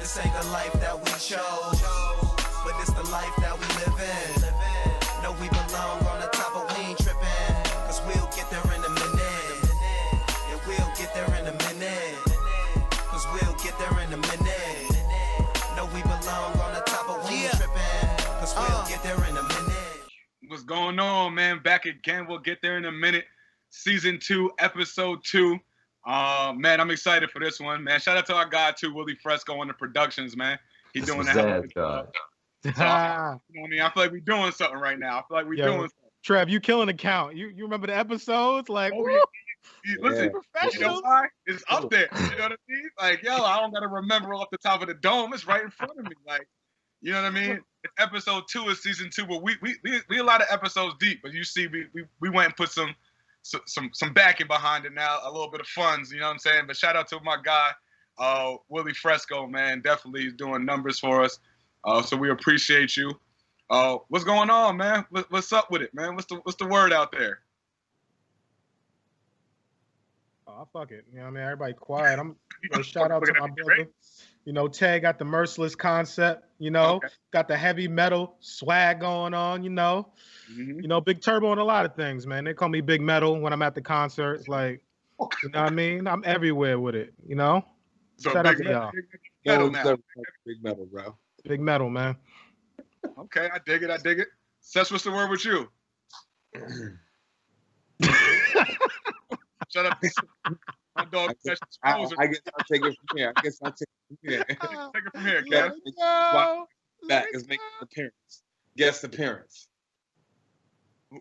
This ain't the life that we chose, but it's the life that we live in. No, we belong on the top, but we ain't tripping, cause we'll get there in a minute. Yeah, we'll get there in a minute, cause we'll get there in a minute. No, we belong on the top, but we ain't tripping, cause we'll get there in a minute. What's going on, man? Back again. We'll get there in a minute. Season 2, episode 2. Man, I'm excited for this one, man. Shout out to our guy too, Willie Fresco on the productions, man. He's doing that. So, you know what I mean? I feel like we're doing something right now. I feel like we're doing something. Trev, you killing the count. You remember the episodes? Like, listen, you know why? It's up there. You know what I mean? Like, yo, I don't gotta remember off the top of the dome. It's right in front of me. Like, you know what I mean? It's episode 2 of season 2, but we a lot of episodes deep. But you see, we went and put some backing behind it now, a little bit of funds, you know what I'm saying? But shout out to my guy, Willie Fresco, man. Definitely he's doing numbers for us. So we appreciate you. What's going on, man? What's up with it, man? What's the word out there? Oh, fuck it. You know what I mean? Everybody quiet. I'm gonna shout out to my brother. You know, Tag got the merciless concept, you know, got the heavy metal swag going on, you know. Mm-hmm. You know, Big Turbo on a lot of things, man. They call me Big Metal when I'm at the concerts. Like, you know what I mean? I'm everywhere with it, you know? So shout out to y'all. Big Metal, bro. Big Metal, man. Okay, I dig it. Seth, what's the word with you? Shut up. My dog, I guess I'll take it from here. Take it from here, Kev. Back is making an appearance. Guest appearance.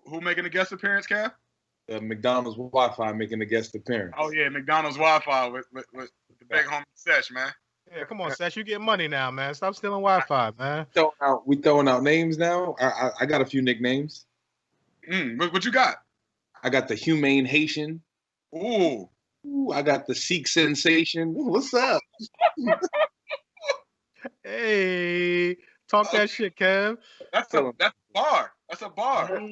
Who making a guest appearance, Kev? The McDonald's Wi-Fi making a guest appearance. Oh yeah, McDonald's Wi-Fi with the big homie Sesh, man. Yeah, come on, Sesh, you get money now, man. Stop stealing Wi-Fi, man. We throwing out names now. I got a few nicknames. What you got? I got the Humane Haitian. Ooh, I got the Sikh Sensation. Ooh, what's up? Hey, talk that shit, Kev. That's a bar. That's a bar. Come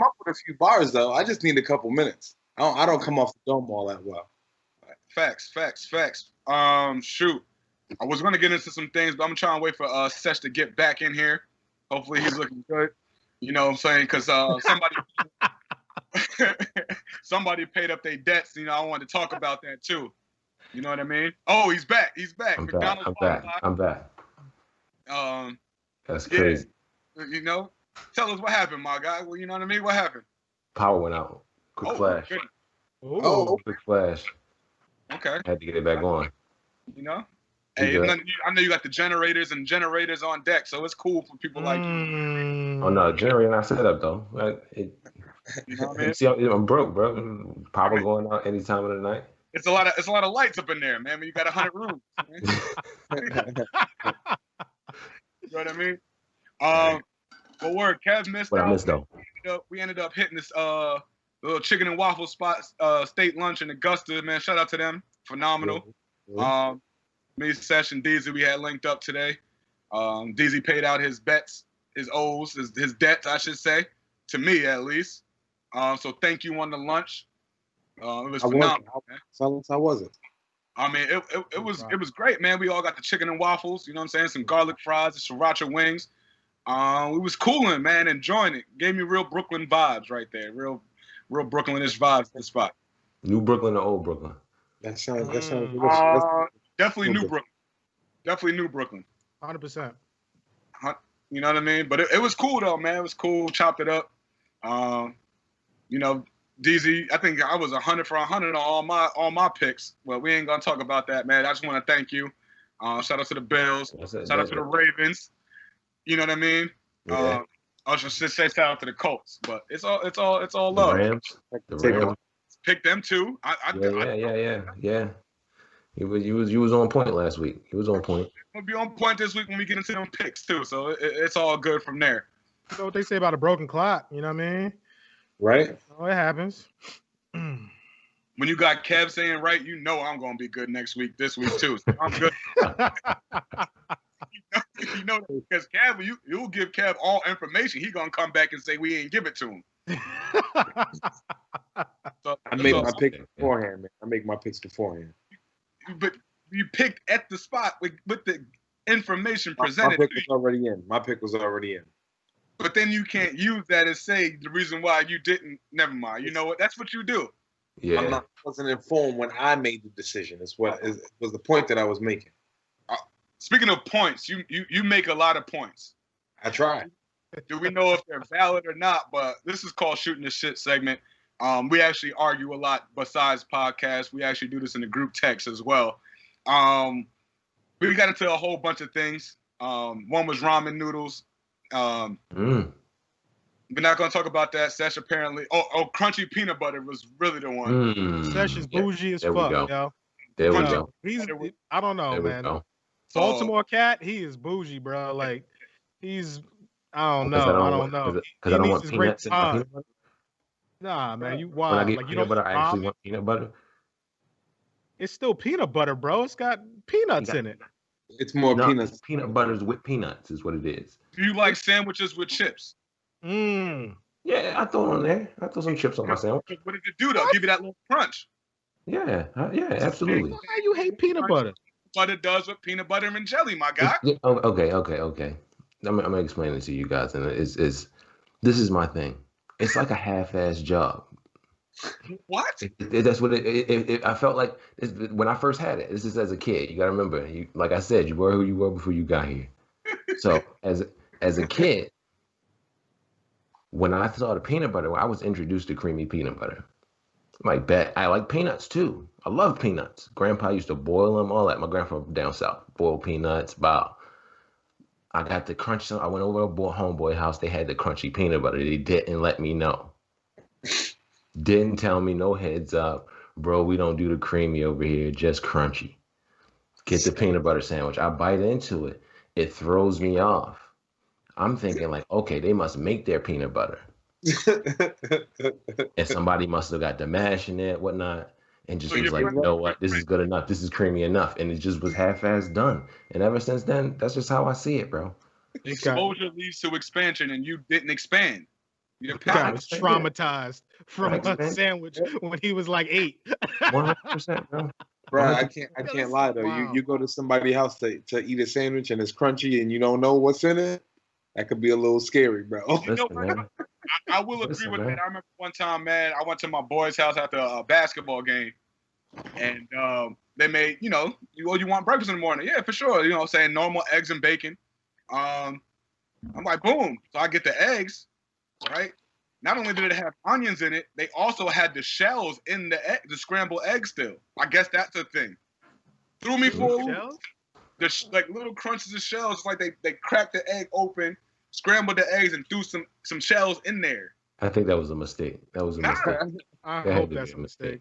up with a few bars though. I just need a couple minutes. I don't come off the dome all that well. Facts. Shoot. I was gonna get into some things, but I'm trying to wait for Sesh to get back in here. Hopefully he's looking good. You know what I'm saying? Because somebody paid up their debts. You know, I wanted to talk about that too. You know what I mean? Oh, he's back. I'm back. That's crazy. You know, tell us what happened, my guy. Well, you know what I mean? What happened? Power went out. Quick flash. Quick flash. Okay. Had to get it back on. You know? Hey, I know you got the generators on deck, so it's cool for people like you. Oh no, generator not set up though. You know what I mean? See, I'm broke, bro. Power going out any time of the night. It's a lot of lights up in there, man. You got 100 rooms. You know what I mean? But word, Kev missed out. I missed though. We ended up hitting this little chicken and waffle spot, state lunch in Augusta, man. Shout out to them. Phenomenal. Me, Sesh, and DZ, we had linked up today. DZ paid out his bets, his O's, his debts, I should say, to me at least. So thank you on the lunch. It was phenomenal. How was it? I mean, it was great, man. We all got the chicken and waffles, you know what I'm saying? Some garlic fries, the sriracha wings. We was cooling, man, enjoying it. Gave me real Brooklyn vibes right there. Real Brooklynish vibes in the spot. New Brooklyn or old Brooklyn? That sounds delicious. Definitely New Brooklyn. Definitely New Brooklyn. 100%. You know what I mean? But it was cool though, man. It was cool. Chopped it up. You know, DZ, I think I was 100 for 100 on all my picks. Well, we ain't gonna talk about that, man. I just want to thank you. Shout out to the Bills. Shout out to the Ravens. You know what I mean? Yeah. I was just say shout out to the Colts, but it's all love. The Rams. Pick them too. Yeah. You was on point last week. He was on point. We'll be on point this week when we get into them picks too. So it's all good from there. You know what they say about a broken clock? You know what I mean? Right. Oh, it happens. When you got Kev saying right, you know I'm gonna be good next week, this week too. So I'm good. You know, because Kev, you'll give Kev all information. He gonna come back and say we ain't give it to him. I made my picks beforehand, man. I make my picks beforehand. But you picked at the spot with the information My presented pick to was you. already in. My pick was already in. But then you can't use that and say the reason why you didn't. Never mind. You know what? That's what you do. Yeah. I wasn't informed when I made the decision. It's what was the point that I was making. Speaking of points, you make a lot of points. I tried. Do we know if they're valid or not? But this is called Shooting the Shit segment. We actually argue a lot besides podcasts. We actually do this in the group text as well. We got into a whole bunch of things. One was ramen noodles. We're not going to talk about that. Sesh apparently. Oh, crunchy peanut butter was really the one. Sesh is bougie as fuck, yo. There we Yo, go. I don't know, There we man. go. Baltimore cat, he is bougie, bro. Like, he's, I don't know. Because I don't want peanuts in my peanut butter. Nah, man, you When wild. I get Like, you peanut don't butter, I actually want peanut butter. It's still peanut butter, bro. It's got peanuts in it. It's more peanuts. Peanut butters with peanuts is what it is. Do you like sandwiches with chips? Yeah, I throw it on there. I throw some chips on my sandwich. What does it do though? Give you that little crunch. Yeah, absolutely. Why you hate peanut butter? What it does with peanut butter and jelly, my guy. Okay. I'm gonna explain it to you guys, and this is my thing. It's like a half-ass job. What? That's what I felt like when I first had it. This is as a kid. You gotta remember, like I said, you were who you were before you got here. So as a kid, when I saw the peanut butter, I was introduced to creamy peanut butter. I'm like, bet I like peanuts too. I love peanuts. Grandpa used to boil them, all that. My grandpa down south, boiled peanuts. Wow. I got the crunch. I went over to a homeboy house. They had the crunchy peanut butter. They didn't let me know. Didn't tell me, no heads up. Bro, we don't do the creamy over here, just crunchy. Get the peanut butter sandwich. I bite into it. It throws me off. I'm thinking like, okay, they must make their peanut butter. And somebody must have got the mash in it, whatnot, and just was like, you know what, this is good enough. This is creamy enough. And it just was half-ass done. And ever since then, that's just how I see it, bro. Exposure leads to expansion, and you didn't expand. You got traumatized from a sandwich when he was like 8. 100%, bro. Bro, I can't lie though. Wow. You go to somebody's house to eat a sandwich and it's crunchy and you don't know what's in it. That could be a little scary, bro. You know what? I will agree with that. I remember one time, man, I went to my boy's house after a basketball game, and they made, you want breakfast in the morning? Yeah, for sure. Saying normal eggs and bacon. I'm like, boom. So I get the eggs, right? Not only did it have onions in it, they also had the shells in the scrambled eggs still. I guess that's a thing. Threw me for a loop. Like little crunches of shells. It's like they cracked the egg open, scrambled the eggs, and threw some shells in there. I think that was a mistake. Mistake. I hope that's a mistake.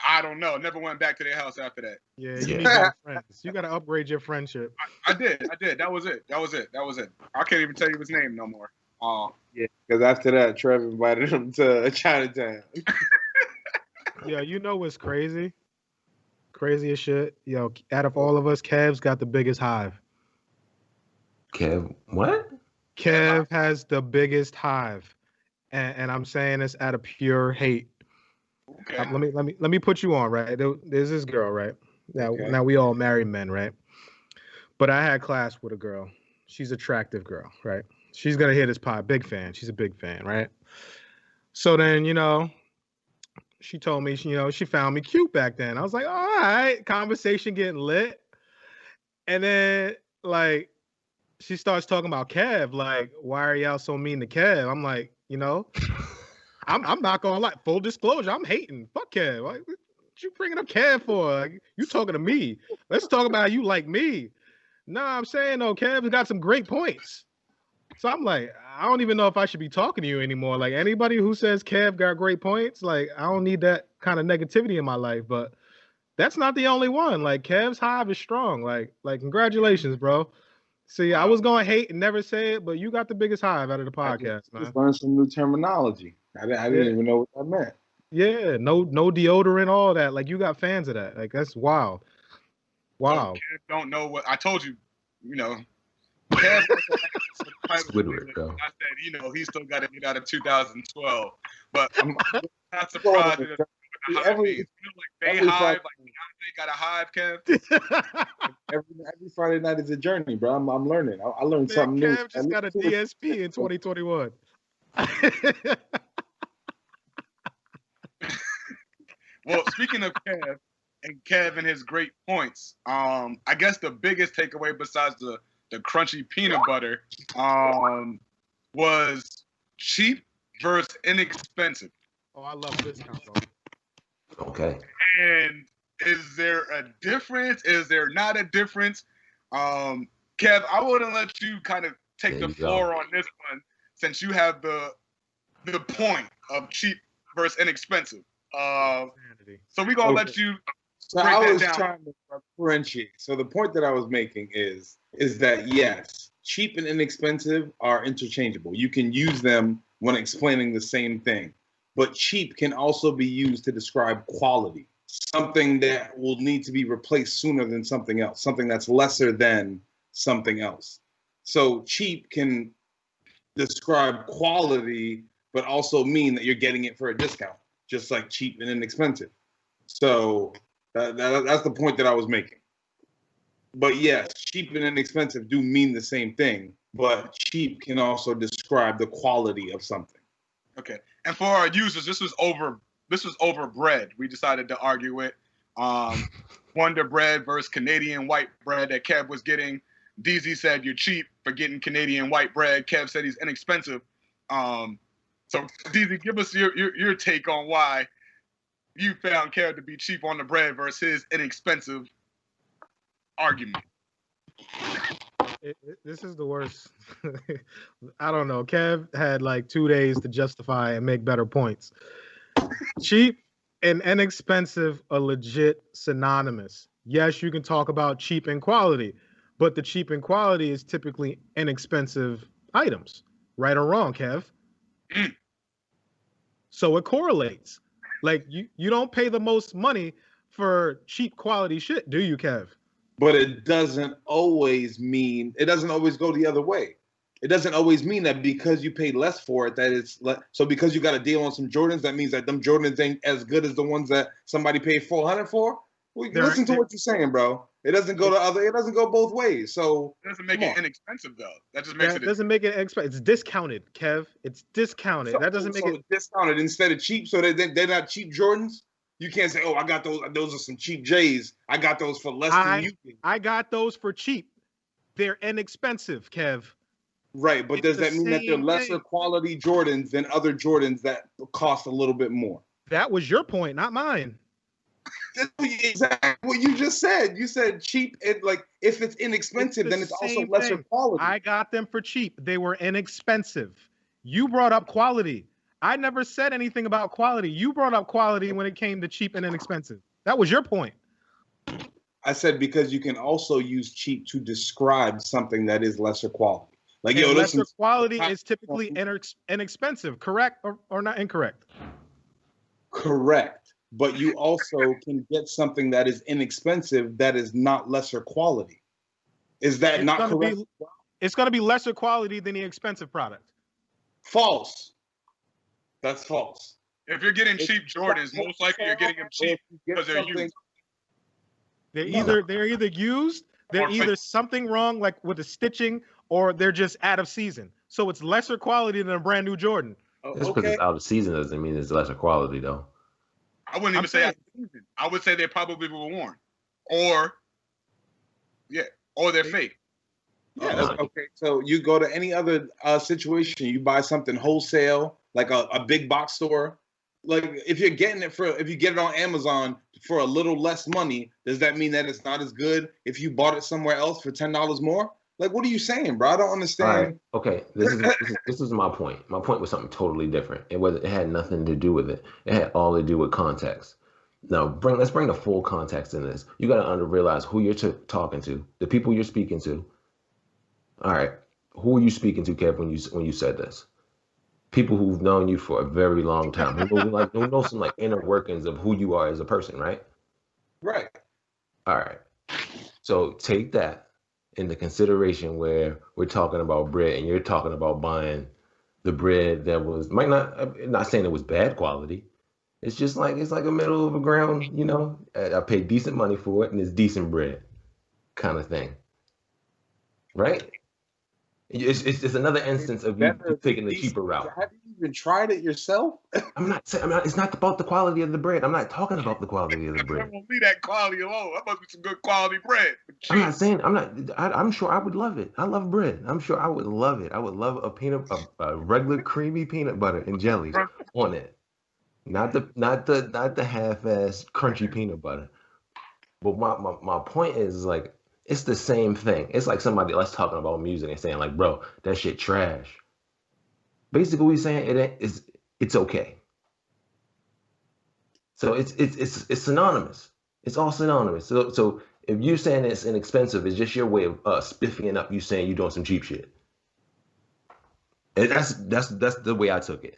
I don't know. Never went back to their house after that. Yeah, you need more friends. You got to upgrade your friendship. I did. That was it. I can't even tell you his name no more. Yeah, because after that, Trev invited him to Chinatown. Yeah, you know what's crazy? Crazy as shit. Yo, out of all of us, Kev's got the biggest hive. Kev, what? Kev has the biggest hive, and I'm saying this out of pure hate. Okay. Let me put you on, right? There's this girl, right? Now we all married men, right? But I had class with a girl. She's an attractive girl, right? She's gonna hear this pod. Big fan. She's a big fan, right? So then, she told me, she found me cute back then. I was like, all right, conversation getting lit. And then, like, she starts talking about Kev. Like, why are y'all so mean to Kev? I'm like, I'm not gonna lie. Full disclosure, I'm hating. Fuck Kev. Like, what you bringing up Kev for? Like, you talking to me. Let's talk about how you like me. Nah, I'm saying, though, Kev's got some great points. So I'm like, I don't even know if I should be talking to you anymore. Like, anybody who says Kev got great points, like, I don't need that kind of negativity in my life. But that's not the only one. Like, Kev's hive is strong. Like, congratulations, bro. See, I was going to hate and never say it, but you got the biggest hive out of the podcast, man. Just learned some new terminology. I didn't even know what that meant. Yeah, no deodorant, all that. Like, you got fans of that. Like, that's wild. Wow. So Kev don't know what I told you. Kev Squidward, bro. I said, he still got to get out of 2012. But I'm not surprised. every You know, like every Bayhive, Friday, like Beyonce got a hive, Kev. every Friday night is a journey, bro. I'm learning. I learned Man, something new. Kev just got a DSP in 2021. Well, speaking of Kev and his great points, I guess the biggest takeaway besides the crunchy peanut butter was cheap versus inexpensive. Oh, I love this combo. Okay. And is there a difference? Is there not a difference? Kev, I wouldn't let you kind of take the floor on this one since you have the point of cheap versus inexpensive. So we're gonna let you So break I that was down. trying to differentiate. So the point that I was making is that yes, cheap and inexpensive are interchangeable. You can use them when explaining the same thing. But cheap can also be used to describe quality, something that will need to be replaced sooner than something else, something that's lesser than something else. So cheap can describe quality, but also mean that you're getting it for a discount, just like cheap and inexpensive. So that's the point that I was making. But yes, cheap and inexpensive do mean the same thing, but cheap can also describe the quality of something. Okay. And for our users, this was over bread. We decided to argue it. Wonder Bread versus Canadian white bread that Kev was getting. DZ said you're cheap for getting Canadian white bread. Kev said he's inexpensive. So DZ, give us your take on why you found Kev to be cheap on the bread versus his inexpensive argument. This is the worst. I don't know. Kev had like 2 days to justify and make better points. Cheap and inexpensive are legit synonymous. Yes, you can talk about cheap and quality, but the cheap and quality is typically inexpensive items. Right or wrong, Kev? So it correlates. Like you don't pay the most money for cheap quality shit, do you, Kev? But it doesn't always go the other way. It doesn't always mean that because you pay less for it, that it's so because you got a deal on some Jordans, that means that them Jordans ain't as good as the ones that somebody paid $400 for. Well, listen to what you're saying, bro. It doesn't go both ways. So it doesn't make it inexpensive though. That just makes it doesn't make it expensive. It's discounted, Kev. It's discounted. So, that doesn't make it discounted instead of cheap. So they're not cheap Jordans. You can't say, "Oh, I got those. Those are some cheap J's. I got those for less than you did." I got those for cheap. They're inexpensive, Kev. Right, but does that mean that they're lesser quality Jordans than other Jordans that cost a little bit more? That was your point, not mine. That's exactly what you just said. You said cheap. Like if it's inexpensive, then it's also lesser quality. I got them for cheap. They were inexpensive. You brought up quality. I never said anything about quality. You brought up quality when it came to cheap and inexpensive. That was your point. I said because you can also use cheap to describe something that is lesser quality. Like, and lesser quality is typically inexpensive, correct or not incorrect? Correct. But you also can get something that is inexpensive that is not lesser quality. Is that not correct? It's going to be lesser quality than the expensive product. False. That's false. If you're getting cheap Jordans, most likely you're getting them cheap because they're used. They're either used, they're either something wrong like with the stitching, or they're just out of season. So it's lesser quality than a brand new Jordan. Just because it's out of season doesn't mean it's lesser quality, though. I wouldn't even say out of season. I would say they probably were worn, or they're fake. Yeah. Okay. So you go to any other situation, you buy something wholesale, like a big box store. Like if you get it on Amazon for a little less money, does that mean that it's not as good if you bought it somewhere else for $10 more? Like, what are you saying, bro? I don't understand. All right. Okay. This is my point. My point was something totally different. It had nothing to do with it. It had all to do with context. Now, let's bring the full context in this. You got to realize who you're talking to, the people you're speaking to. All right. Who are you speaking to, Kev, when you said this? People who've known you for a very long time, who know some like inner workings of who you are as a person, right? Right. All right. So take that into consideration where we're talking about bread and you're talking about buying the bread that was I'm not saying it was bad quality. It's just like it's like a middle of the ground, you know. I paid decent money for it, and it's decent bread, kind of thing, right? It's another instance of you Better than taking the cheaper decent. route. Have you even tried it yourself? I'm not saying. I'm not. It's not about the quality of the bread. I'm not talking about the quality of the That bread. won't be that quality alone. That must be some good quality bread. I'm not saying. I'm not. I'm sure I would love it. I love bread. I'm sure I would love it. I would love a regular creamy peanut butter and jelly on it. Not the half-ass crunchy peanut butter. But my point is like it's the same thing. It's like somebody else talking about music and saying like, bro, that shit trash. Basically, we saying it's okay. So it's synonymous. It's all synonymous. So if you're saying it's inexpensive, it's just your way of spiffing up you saying you're doing some cheap shit. And that's the way I took it.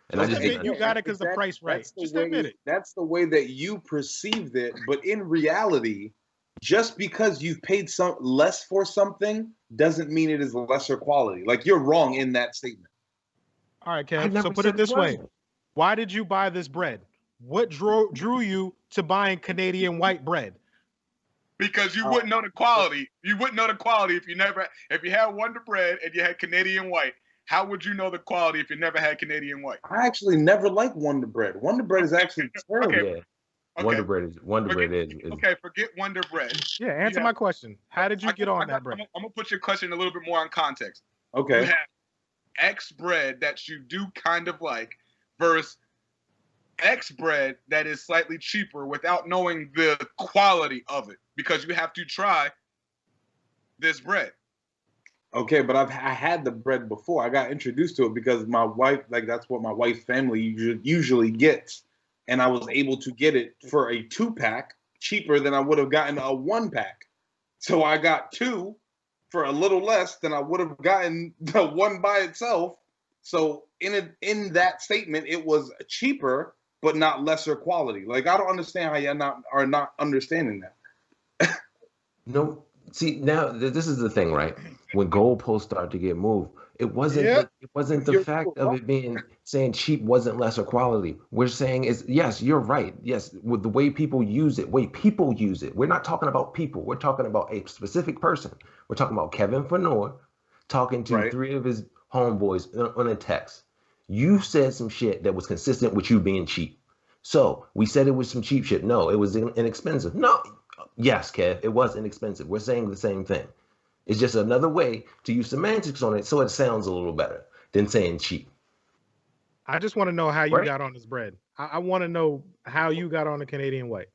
And Just I just admit you got it because the price right. Just admit it. That's the way that you perceived it. But in reality, just because you've paid some less for something doesn't mean it is lesser quality. Like you're wrong in that statement. All right, Kev. So put it this way. Why did you buy this bread? What drew you to buying Canadian white bread? Because you wouldn't know the quality. You wouldn't know the quality if you had Wonder Bread and you had Canadian white. How would you know the quality if you never had Canadian white? I actually never liked Wonder Bread. Wonder Bread is actually terrible. Okay. Yeah. Wonder Bread is Okay, forget Wonder Bread. Yeah, answer my question. How did you get on that bread? I'm gonna put your question a little bit more in context. Okay. You have X bread that you do kind of like versus X bread that is slightly cheaper without knowing the quality of it because you have to try this bread. Okay, but I had the bread before. I got introduced to it because my wife, like that's what my wife's family usually gets, and I was able to get it for a 2-pack cheaper than I would have gotten a 1-pack. So I got 2 for a little less than I would have gotten the 1 by itself. So in that statement, it was cheaper but not lesser quality. Like I don't understand how you are not understanding that. No, see now this is the thing, right? When goalposts start to get moved, it wasn't the fact of it being saying cheap wasn't lesser quality. We're saying is yes, you're right. Yes, with the way people use it, We're not talking about people. We're talking about a specific person. We're talking about Kevin Fanor talking to 3 of his homeboys on a text. You said some shit that was consistent with you being cheap. So we said it was some cheap shit. No, it was inexpensive. No, yes, Kev, it was inexpensive. We're saying the same thing. It's just another way to use semantics on it so it sounds a little better than saying cheap. I just want to know how you got on this bread. I want to know how you got on the Canadian white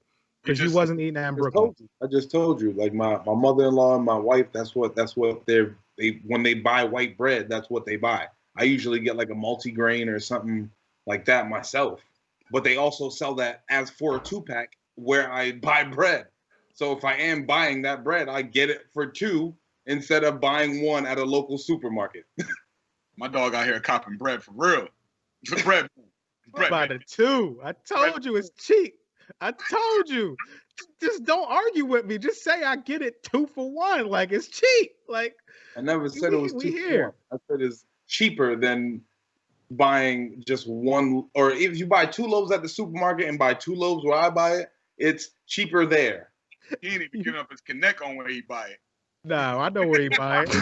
because you wasn't eating that in Brooklyn. I just told you, like my mother-in-law and my wife, that's what they when they buy white bread, that's what they buy. I usually get like a multi-grain or something like that myself, but they also sell that as for a 2-pack where I buy bread. So if I am buying that bread, I get it for 2 instead of buying 1 at a local supermarket. My dog out here copping bread for real. Bread. By the 2. I told you it's cheap. I told you. Just don't argue with me. Just say I get it 2 for 1. Like it's cheap. Like I never said it was 2 for 1. I said it's cheaper than buying just 1. Or if you buy 2 loaves at the supermarket and buy 2 loaves where I buy it, it's cheaper there. He ain't even giving up his connect on where he buy it. No, I know where he buy it.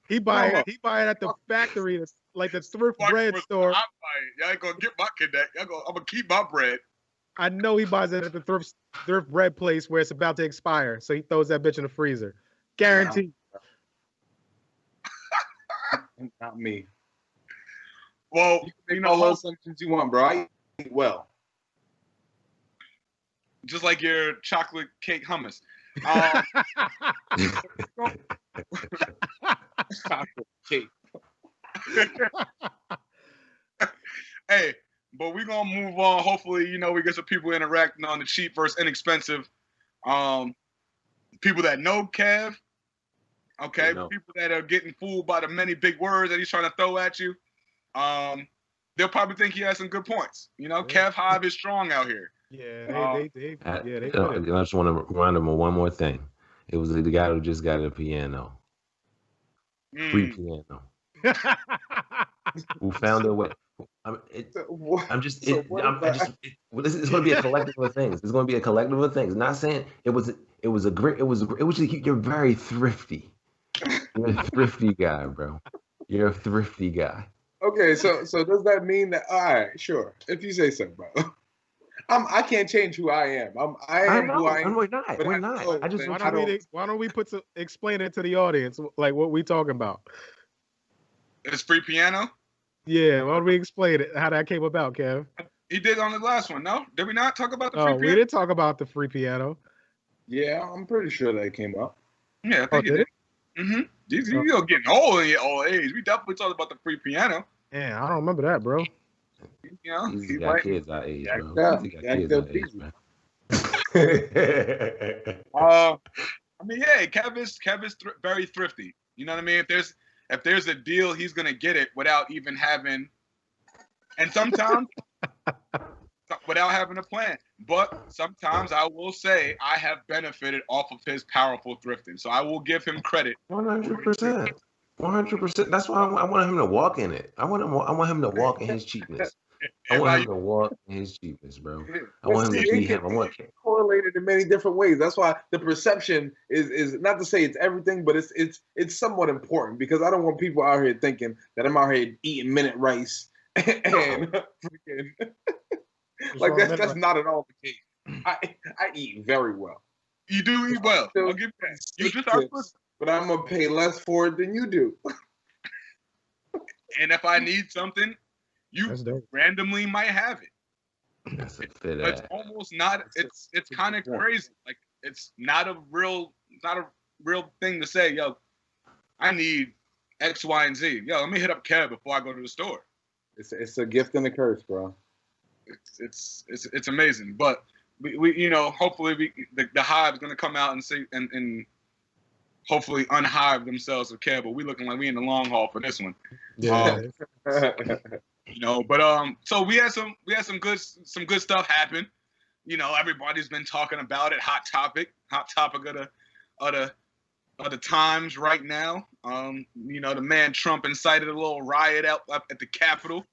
He buy it at the factory, like the thrift bread store. I buy it. Y'all ain't gonna get my connect. I'm gonna keep my bread. I know he buys it at the thrift bread place where it's about to expire. So he throws that bitch in the freezer. Guaranteed. Not me. Well, you know, all those assumptions you want, bro. I eat well. Just like your chocolate cake hummus. Chocolate cake. Hey, but we're gonna move on. Hopefully, we get some people interacting on the cheap versus inexpensive. People that know Kev. Okay, people that are getting fooled by the many big words that he's trying to throw at you. They'll probably think he has some good points. Kev Hive is strong out here. Yeah, they I just want to remind him of one more thing. It was the guy who just got a piano. Free piano. Who found a way. What? I'm just, So what is that? it's going to be a collective of things. It's going to be a collective of things. Not saying it was a great, you're very thrifty. You're a thrifty guy, bro. You're a thrifty guy. Okay, so does that mean that? All right, sure. If you say so, bro. I can't change who I am. I I am who know. I am. We're not. But We're not. I just Why want you don't to. we explain it to the audience, like what we talking about? It's free piano. Yeah, why don't we explain it? How that came about, Kev? He did on the last one. No, did we not talk about the free Oh, we piano? didn't talk about the free piano. Yeah, I'm pretty sure that came up. Yeah, I Oh, think he did did. it? Mm-hmm. You're getting old in your old age. We definitely talked about the free piano. Yeah, I don't remember that, bro. You know, He's he's got like, kids our age, Jacked bro. up. He's got Jacked kids up our age, easy. man. I mean, yeah, Kevin's very thrifty. You know what I mean? If there's a deal, he's gonna get it without even having, and sometimes without having a plan. But sometimes I will say I have benefited off of his powerful thrifting, so I will give him credit. 100%. 100%. That's why I want him to walk in it. I want him to walk in his cheapness. I want him to walk in his cheapness, bro. I But want him see, to be it can him. I want be correlated in many different ways. That's why the perception is not to say it's everything, but it's somewhat important because I don't want people out here thinking that I'm out here eating minute rice and freaking like that's not at all the case. I eat very well. You do eat well. I'll give you that. You just are thrifty. But I'm gonna pay less for it than you do. And if I need something, you That's dope. randomly might have it. that's a fit It's ass. almost not. It's kind of crazy. Like it's not a real thing to say. Yo, I need X, Y, and Z. Yo, let me hit up Kev before I go to the store. It's a gift and a curse, bro. It's amazing. But we you know, hopefully the hive's gonna come out and see and hopefully unhive themselves with Kev. But we looking like we in the long haul for this one. Yeah. You know, but so we had some good stuff happen. You know, everybody's been talking about it. Hot topic of the times right now. You know, the man Trump incited a little riot up at the Capitol.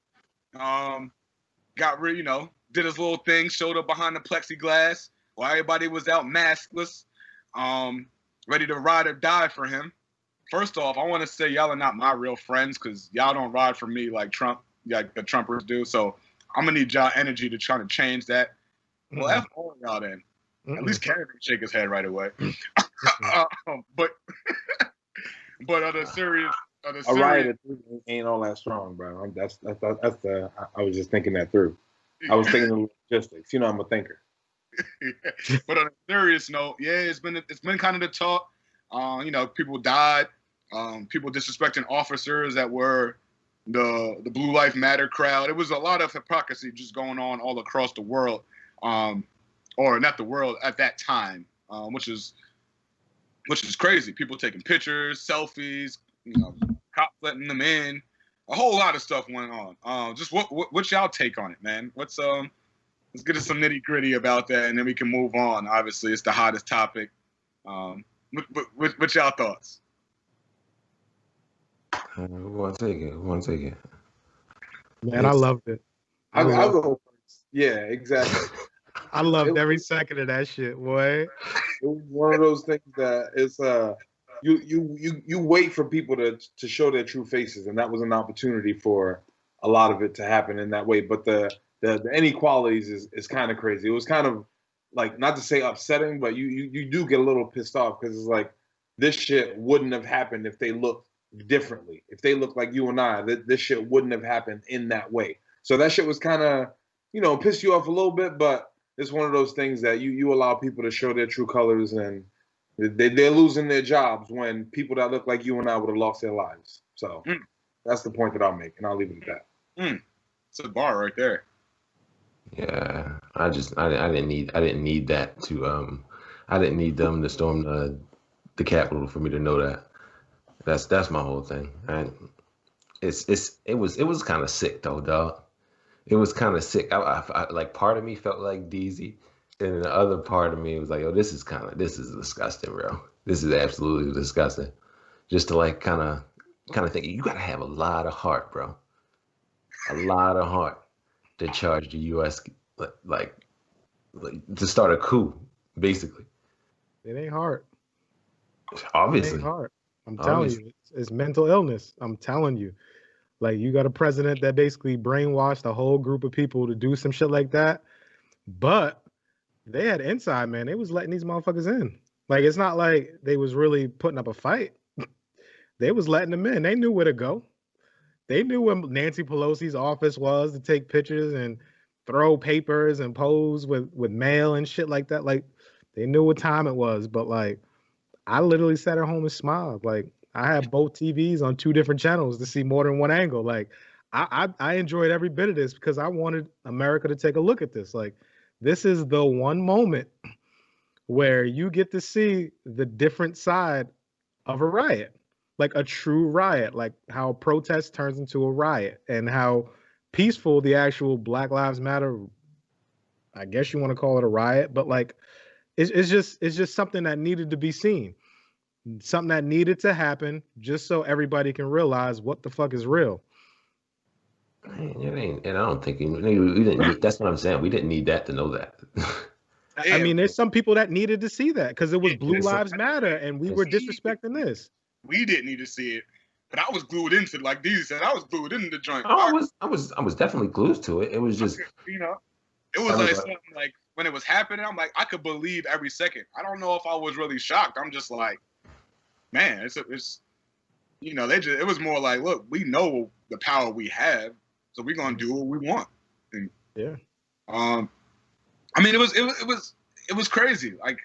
Did his little thing, showed up behind the plexiglass while everybody was out maskless, ready to ride or die for him. First off, I want to say y'all are not my real friends because y'all don't ride for me like the Trumpers do. So I'm gonna need y'all energy to try to change that. Well, F all y'all then. At least Kevin can shake his head right away. But on a serious, A riot ain't all that strong, bro. I was just thinking that through. I was thinking of logistics. You know, I'm a thinker. But on a serious note, yeah, it's been kind of the talk. You know, people died. People disrespecting officers that were the Blue Lives Matter crowd. It was a lot of hypocrisy just going on all across the world, or not the world at that time, which is crazy. People taking pictures, selfies, you know, cops letting them in. A whole lot of stuff went on. Just what's y'all take on it, man? Let's get into some nitty gritty about that, and then we can move on. Obviously, it's the hottest topic. What's y'all thoughts? We want to take it. Man, I loved it. I'll go first. Yeah, exactly. I loved every second of that shit, boy. It was one of those things that it's you wait for people to show their true faces, and that was an opportunity for a lot of it to happen in that way. But the inequalities is kind of crazy. It was kind of like, not to say upsetting, but you do get a little pissed off because it's like this shit wouldn't have happened if they looked differently. If they looked like you and I, this shit wouldn't have happened in that way. So that shit was kind of, you know, pissed you off a little bit, but it's one of those things that you allow people to show their true colors, and they're losing their jobs when people that look like you and I would have lost their lives. So that's the point that I'll make, and I'll leave it at that. It's a bar right there. Yeah, I didn't need that to I didn't need them to storm the Capitol for me to know that. That's my whole thing. It was kind of sick though, dog. It was kind of sick. I like, part of me felt like DZ, and the other part of me was like, oh, this is disgusting, bro. This is absolutely disgusting. Just to like kind of think, you gotta have a lot of heart, bro. a lot of heart to charge the U.S. like, to start a coup, basically. It ain't hard. It Obviously, ain't hard. I'm telling obviously. you, it's mental illness. I'm telling you. Like you got a president that basically brainwashed a whole group of people to do some shit like that. But they had inside, man. They was letting these motherfuckers in. Like it's not like they was really putting up a fight. They was letting them in. They knew where to go. They knew where Nancy Pelosi's office was to take pictures and throw papers and pose with mail and shit like that. Like they knew what time it was. But like I literally sat at home and smiled. Like I had both TVs on two different channels to see more than one angle. Like I enjoyed every bit of this because I wanted America to take a look at this. Like this is the one moment where you get to see the different side of a riot, like a true riot, like how protest turns into a riot and how peaceful the actual Black Lives Matter, I guess you want to call it a riot, but like it's just something that needed to be seen, something that needed to happen just so everybody can realize what the fuck is real. It ain't, and I don't think we didn't need, that's what I'm saying. We didn't need that to know that. I mean, there's some people that needed to see that because it was Blue Yes, sir. Lives Matter and we were disrespecting this. We didn't need to see it, but I was glued into it. Like D said, I was glued into the joint. I was definitely glued to it. It was just, you know, it was like something like when it was happening, I'm like, I could believe every second. I don't know if I was really shocked. I'm just like, man, it's you know, it was more like, look, we know the power we have, so we're gonna do what we want. And, yeah. I mean, it was crazy. Like,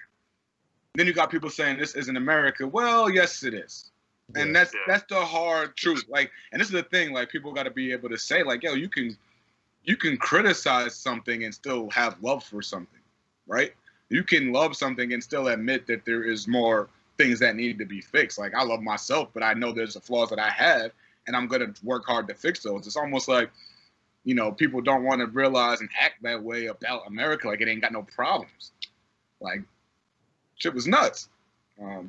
then you got people saying this isn't America. Well, yes, it is. And that's the hard truth. Like, and this is the thing, like people got to be able to say, like, yo, you can criticize something and still have love for something, right? You can love something and still admit that there is more things that need to be fixed. Like, I love myself, but I know there's the flaws that I have, and I'm gonna work hard to fix those. It's almost like, you know, people don't want to realize and act that way about America, like it ain't got no problems. Like, shit was nuts.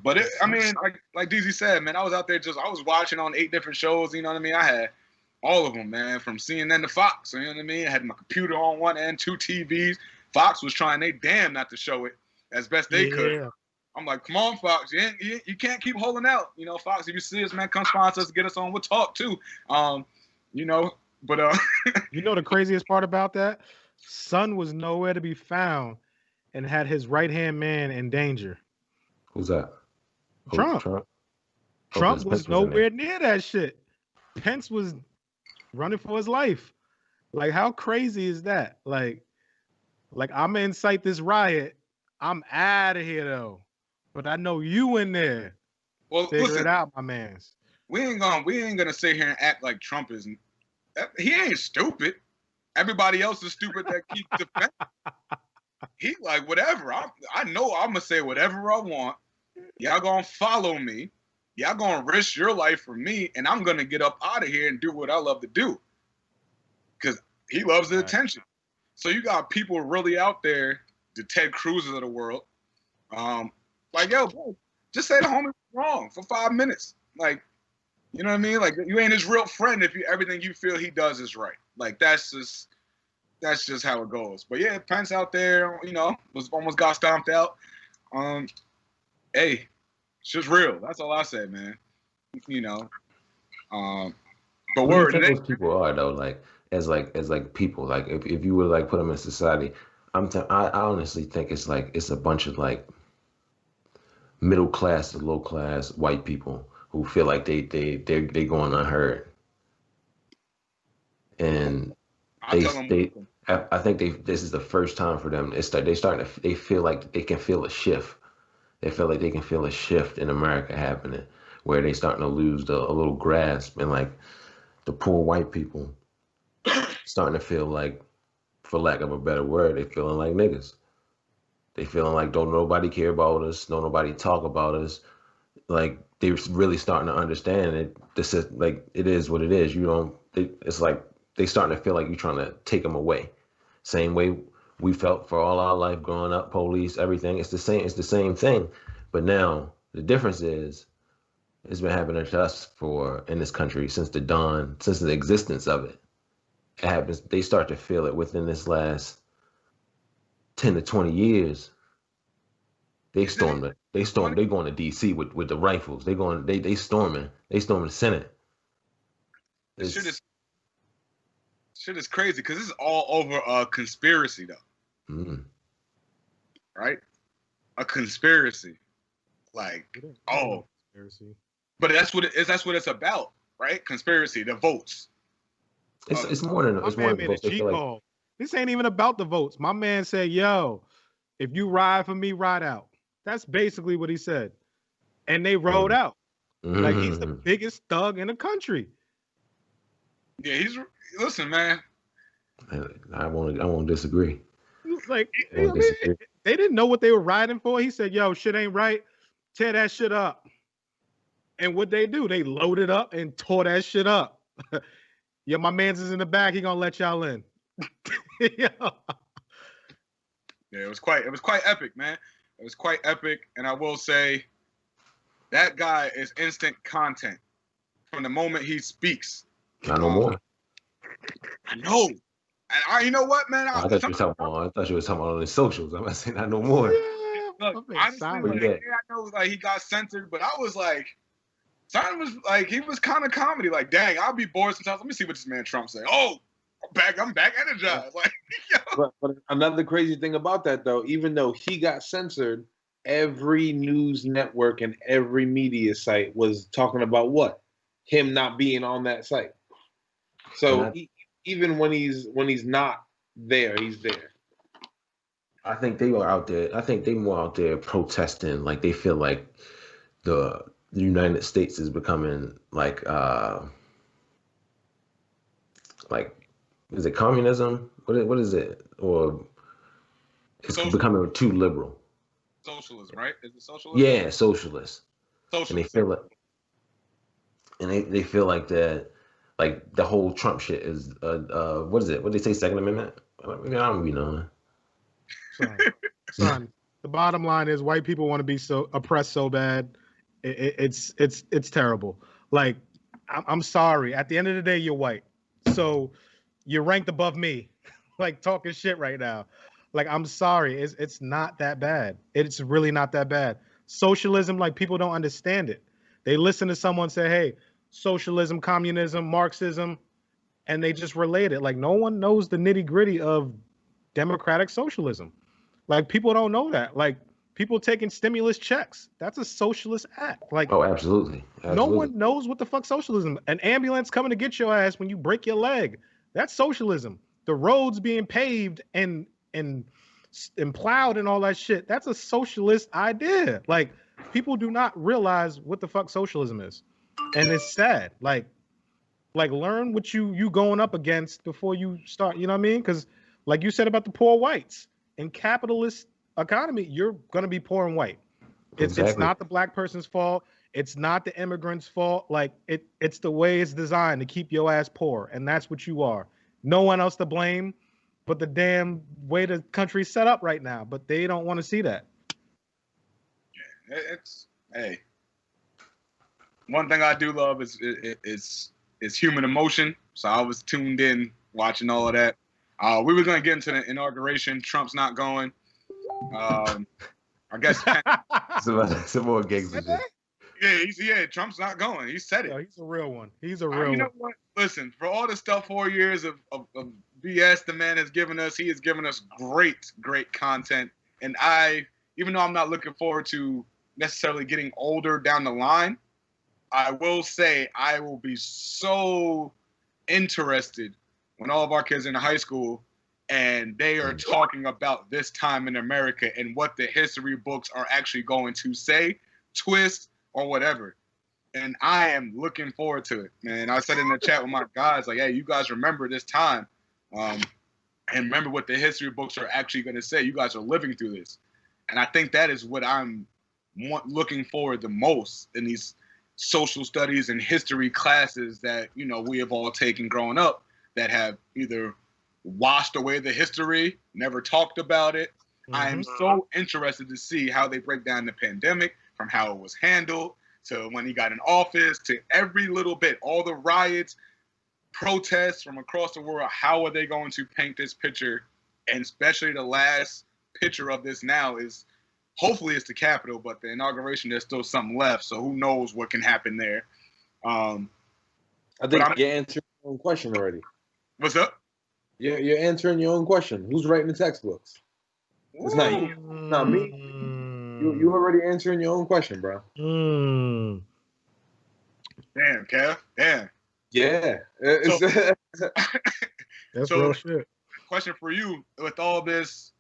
But it, I mean, like DZ said, man, I was out there I was watching on 8 different shows. You know what I mean? I had all of them, man, from CNN to Fox. You know what I mean? I had my computer on one end, 2 TVs. Fox was trying they damn not to show it as best they could. I'm like, come on, Fox, you can't keep holding out. You know, Fox, if you see us, man, come sponsor us, get us on. We'll talk too. You know, but you know the craziest part about that? Son was nowhere to be found and had his right-hand man in danger. Who's that? Trump. Trump was nowhere near that shit. Pence was running for his life. Like, how crazy is that? Like I'm gonna incite this riot. I'm out of here though. But I know you in there. Well, figure it out, my mans. We ain't gonna sit here and act like Trump is. He ain't stupid. Everybody else is stupid that keeps defending. He like whatever. I know I'm gonna say whatever I want. Y'all gonna follow me. Y'all gonna risk your life for me, and I'm gonna get up out of here and do what I love to do. Because he loves the attention. So you got people really out there, the Ted Cruz's of the world. Like, yo, bro, just say the homie was wrong for 5 minutes. Like, you know what I mean? Like, you ain't his real friend if everything you feel he does is right. Like, that's just how it goes. But yeah, Pence out there, you know, almost got stomped out. Hey, it's just real. That's all I say, man. You know. But word. What do you think those people are though? Like as people. Like if you would like put them in society, I honestly think it's a bunch of like middle class to low class white people who feel like they going unheard, and I think this is the first time for them. They feel like they can feel a shift. They feel like they can feel a shift in America happening, where they starting to lose a little grasp, and like the poor white people starting to feel like, for lack of a better word, they feeling like niggas. They feeling like don't nobody care about us, don't nobody talk about us. Like they're really starting to understand it. This is like it is what it is. It's like they starting to feel like you're trying to take them away. Same way we felt for all our life growing up, police, everything. It's the same thing. But now the difference is it's been happening to us in this country since the existence of it. it happens. They start to feel it within this last 10 to 20 years. They storm the. They storm. They going to D.C. with the rifles. They storming. They storming the Senate. This shit is crazy because this is all over a conspiracy, though. Mm-hmm. Right? A conspiracy. Like, Conspiracy. But that's what it is. That's what it's about, right? Conspiracy, the votes. It's more than My man made a cheat call. This ain't even about the votes. My man said, "Yo, if you ride for me, ride out." That's basically what he said, and they rode out. Like he's the biggest thug in the country. Yeah, listen, man. I won't disagree. Like they didn't know what they were riding for. He said, "Yo, shit ain't right. Tear that shit up." And what they do? They loaded up and tore that shit up. Yeah, my man's is in the back. He gonna let y'all in. Yeah. Yeah, it was quite epic, man. It was quite epic, and I will say that guy is instant content from the moment he speaks. Not no more. I know. And you know what, man? I thought you were talking about on the socials. I'm not saying not no more. Yeah, look, honestly, I know like he got censored, but I was like, Simon was like, he was kind of comedy. Like, dang, I'll be bored sometimes. Let me see what this man Trump say. Oh, I'm back energized. Like, yo. But another crazy thing about that, though, even though he got censored, every news network and every media site was talking about what? Him not being on that site. So even when he's not there, he's there. I think they were out there. I think they more out there protesting. Like they feel like the United States is becoming like is it communism? What is it? Or it's becoming too liberal. Socialism, right? Is it socialism? Yeah, socialist. Socialism. And they feel like, they feel like that, like the whole Trump shit is what is it? What did they say? Second Amendment? I don't be knowing. Son, the bottom line is white people want to be so oppressed so bad. It's terrible. Like, I'm sorry. At the end of the day, you're white, so you're ranked above me. Like talking shit right now. Like, I'm sorry. It's not that bad. It's really not that bad. Socialism, like, people don't understand it. They listen to someone say, "Hey, socialism, communism, Marxism," and they just relate it. Like, no one knows the nitty gritty of democratic socialism. Like, people don't know that. Like, people taking stimulus checks, that's a socialist act. Like, oh, absolutely. No one knows what the fuck socialism. An ambulance coming to get your ass when you break your leg, that's socialism. The roads being paved and plowed and all that shit, that's a socialist idea. Like, people do not realize what the fuck socialism is, and it's sad. Like learn what you going up against before you start. You know what I mean? Because like you said about the poor whites, in capitalist economy, you're gonna be poor and white. It's not the black person's fault. It's not the immigrant's fault. Like, it's the way it's designed to keep your ass poor, and that's what you are. No one else to blame but the damn way the country's set up right now. But they don't want to see that. Yeah, hey. One thing I do love is human emotion. So I was tuned in watching all of that. We were gonna get into the inauguration. Trump's not going. I guess some more gigs. Yeah, Trump's not going. He said it. Yo, he's a real one. He's a real one. You know what? Listen, for all the stuff 4 years of BS the man has given us, he has given us great content. And even though I'm not looking forward to necessarily getting older down the line, I will say I will be so interested when all of our kids are in high school and they are talking about this time in America and what the history books are actually going to say, twist, or whatever. And I am looking forward to it, man. I said in the chat with my guys, like, hey, you guys remember this time. And remember what the history books are actually going to say. You guys are living through this. And I think that is what I'm looking forward the most in these social studies and history classes that, you know, we have all taken growing up that have either washed away the history, never talked about it. Mm-hmm. I am so interested to see how they break down the pandemic, from how it was handled to when he got in office to every little bit, all the riots. protests from across the world. How are they going to paint this picture? And especially the last picture of this now is, hopefully it's the Capitol, but the inauguration, there's still something left. So who knows what can happen there. I think you're answering your own question already. What's up? You're answering your own question. Who's writing the textbooks? It's not you. It's not me. You already answering your own question, bro. Damn, Kev. Damn. Yeah. That's real shit. Question for you with all this,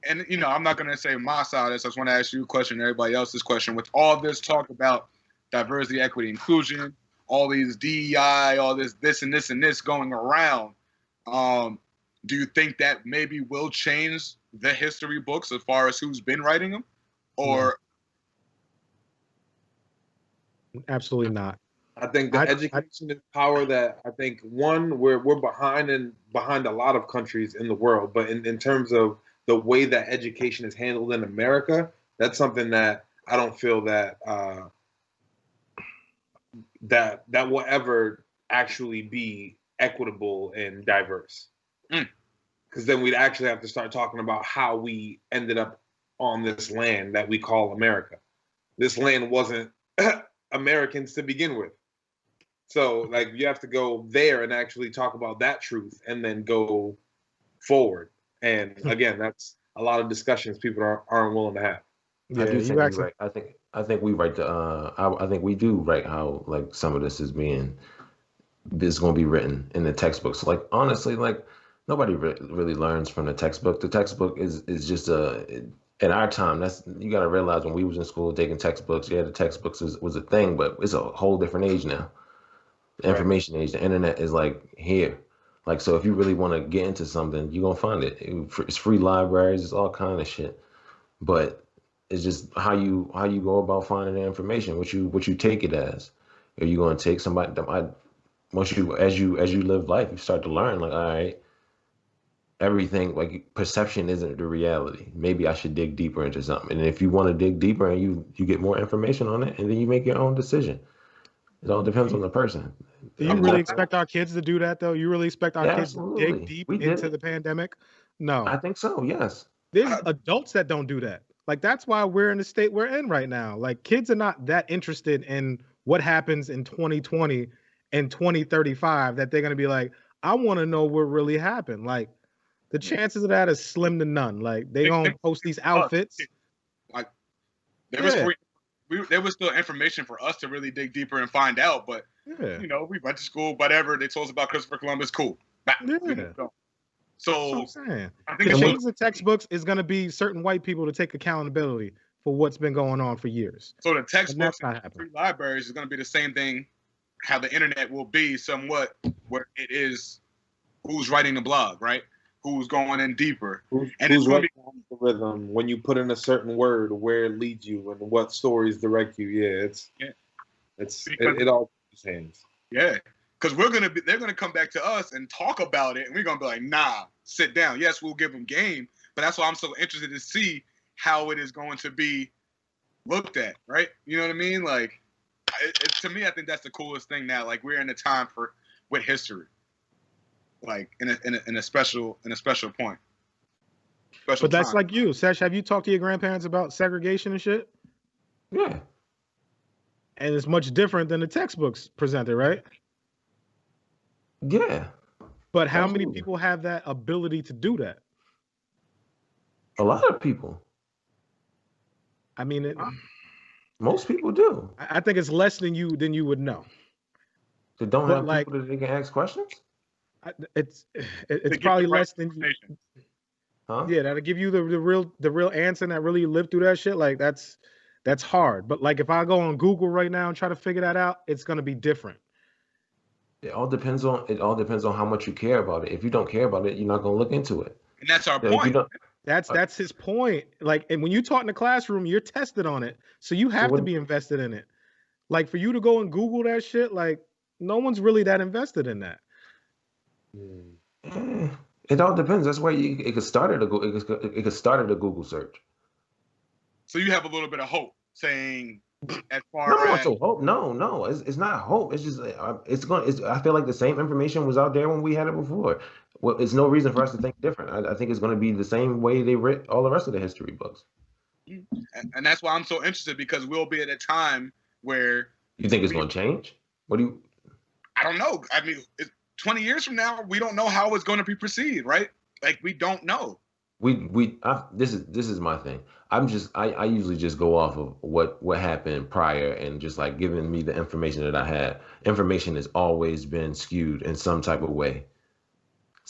and I'm not gonna say my side of this. I just want to ask you a question, everybody else's question. With all this talk about diversity, equity, inclusion, all these DEI, all this and this going around, do you think that maybe will change the history books as far as who's been writing them, or? Absolutely not. I think the education is power that I think we're behind a lot of countries in the world, but in terms of the way that education is handled in America, that's something that I don't feel that that will ever actually be equitable and diverse. Because then we'd actually have to start talking about how we ended up on this land that we call America. This land wasn't Americans to begin with. So like you have to go there and actually talk about that truth and then go forward. And again, that's a lot of discussions people aren't willing to have. Yeah, I do think you're right. I think we write I think we do write how like some of this is going to be written in the textbooks. Like honestly, like nobody really learns from the textbook. The textbook is just in our time, you got to realize when we was in school taking textbooks, the textbooks was a thing, but it's a whole different age now. The information age, the internet is like here. Like, so if you really want to get into something, you're going to find it. It's free libraries, it's all kind of shit. But it's just how you go about finding the information, what you take it as. Are you going to take somebody, as you live life, you start to learn, like, all right, everything, like perception isn't the reality. Maybe I should dig deeper into something. And if you want to dig deeper and you get more information on it, and then you make your own decision. It all depends on the person. Do you really expect our kids to do that, though? You really expect our kids to dig deep into the pandemic? No. I think so, yes. There's adults that don't do that. Like, that's why we're in the state we're in right now. Like, kids are not that interested in what happens in 2020 and 2035 that they're going to be like, I want to know what really happened. Like, the chances of that is slim to none. Like, they going to post these outfits. Like, there was still information for us to really dig deeper and find out, but we went to school, whatever. They told us about Christopher Columbus, cool. So I think the change in textbooks is going to be certain white people to take accountability for what's been going on for years. So the textbooks and free libraries is going to be the same thing. How the internet will be somewhat where it is who's writing the blog, right? Who's going in deeper. Who's writing the algorithm when you put in a certain word, where it leads you and what stories direct you. Yeah, it all changes. Yeah, because they're gonna come back to us and talk about it, and we're gonna be like, nah, sit down. Yes, we'll give them game, but that's why I'm so interested to see how it is going to be looked at, right? You know what I mean? Like, to me, I think that's the coolest thing now. Like, we're in a time with history, like in a special point. But that's like you, Sesh. Have you talked to your grandparents about segregation and shit? Yeah. And it's much different than the textbooks presented, right? Yeah. But how many people have that ability to do that? A lot of people. I mean, most people do. I think it's less than you would know. They don't have people that they can ask questions? It's probably less than you. Huh? Yeah, that'll give you the real answer and that really lived through that shit. Like that's hard. But like if I go on Google right now and try to figure that out, it's gonna be different. It all depends on how much you care about it. If you don't care about it, you're not gonna look into it. And that's our point. That's his point. Like, and when you talk in the classroom, you're tested on it, so you have to be invested in it. Like for you to go and Google that shit, like no one's really that invested in that. It all depends. That's why it could start at a Google search. So you have a little bit of hope saying as No far more as so hope. No, it's not hope. It's just it's going. It's, I feel like the same information was out there when we had it before. Well, it's no reason for us to think different. I think it's going to be the same way they writ all the rest of the history books. and that's why I'm so interested because we'll be at a time where You think it's going to change? What do you? I don't know. I mean, 20 years from now, we don't know how it's going to be perceived, right? Like we don't know. This is my thing. I usually just go off of what happened prior and just like giving me the information that I had. Information has always been skewed in some type of way.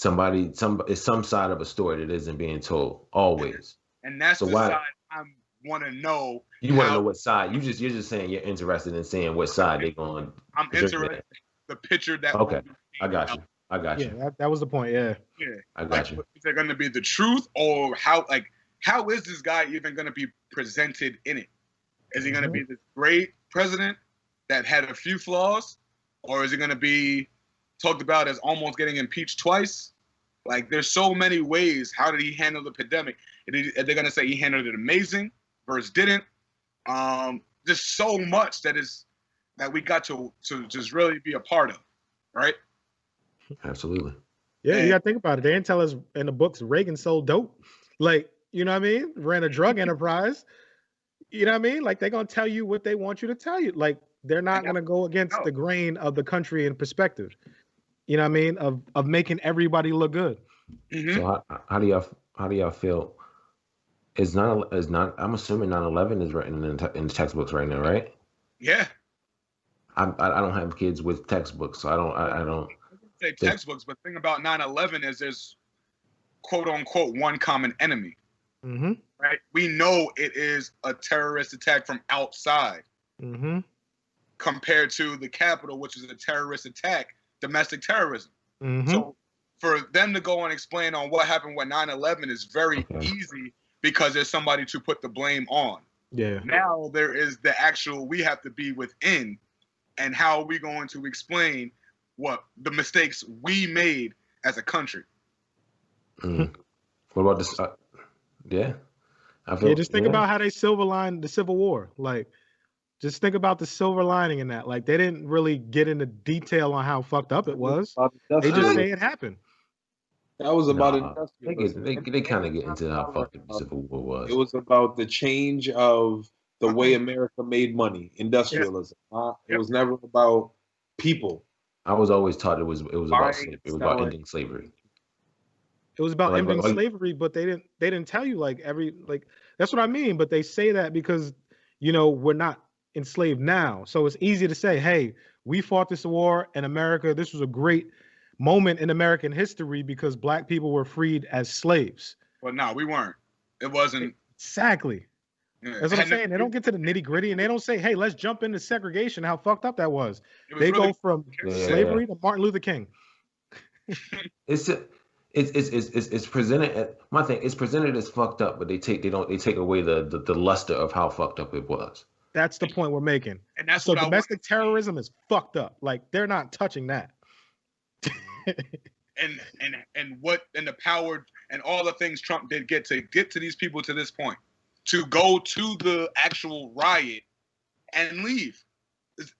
It's some side of a story that isn't being told always. And that's So the why side I want to know. you want to know what side? You're just saying you're interested in seeing what side they're going. I'm interested in the picture that. Okay, I got you. Yeah, that was the point. Yeah. Yeah, I got you. Is it going to be the truth, or how is this guy even going to be presented in it? Is he going to be this great president that had a few flaws, or is he going to be talked about as almost getting impeached twice? Like, there's so many ways. How did he handle the pandemic? Are they going to say he handled it amazing versus didn't? There's so much that we got to just really be a part of, right? Absolutely. Yeah, you gotta think about it. They didn't tell us in the books Reagan sold dope. Like, you know what I mean? Ran a drug enterprise. You know what I mean? Like, they're gonna tell you what they want you to tell you. Like, they're not gonna go against the grain of the country in perspective. You know what I mean? Of making everybody look good. Mm-hmm. So how do y'all feel? I'm assuming 9/11 is written in the textbooks right now, right? Yeah. I don't have kids with textbooks, so I don't say textbooks, but the thing about 9/11 is there's quote unquote one common enemy. Mm-hmm. Right? We know it is a terrorist attack from outside compared to the Capitol, which is a terrorist attack, domestic terrorism. So for them to go and explain on what happened with 9/11 is very easy because there's somebody to put the blame on. Yeah. Now there is the actual, we have to be within, and how are we going to explain what the mistakes we made as a country? What about this? Yeah. Just think about how they silver lined the Civil War. Like, just think about the silver lining in that. Like, they didn't really get into detail on how fucked up it was. They just say it happened. That was about industrialism. They kind of get into how fucked up the Civil War was. It was about the change of the way America made money, industrialism. It was never about people. I was always taught it was about slavery. It was about ending slavery. It was about ending slavery, but they didn't tell you like that's what I mean. But they say that because, you know, we're not enslaved now. So it's easy to say, hey, we fought this war in America. This was a great moment in American history because black people were freed as slaves. Well, no, we weren't. It wasn't. Exactly. Yeah. That's what I'm saying. They don't get to the nitty gritty and they don't say, hey, let's jump into segregation, how fucked up that was. They go from slavery to Martin Luther King. It's presented my thing. It's presented as fucked up, but they take away the luster of how fucked up it was. That's the point we're making. And that's so domestic terrorism is fucked up. Like they're not touching that. and the power and all the things Trump did get to these people to this point, to go to the actual riot and leave.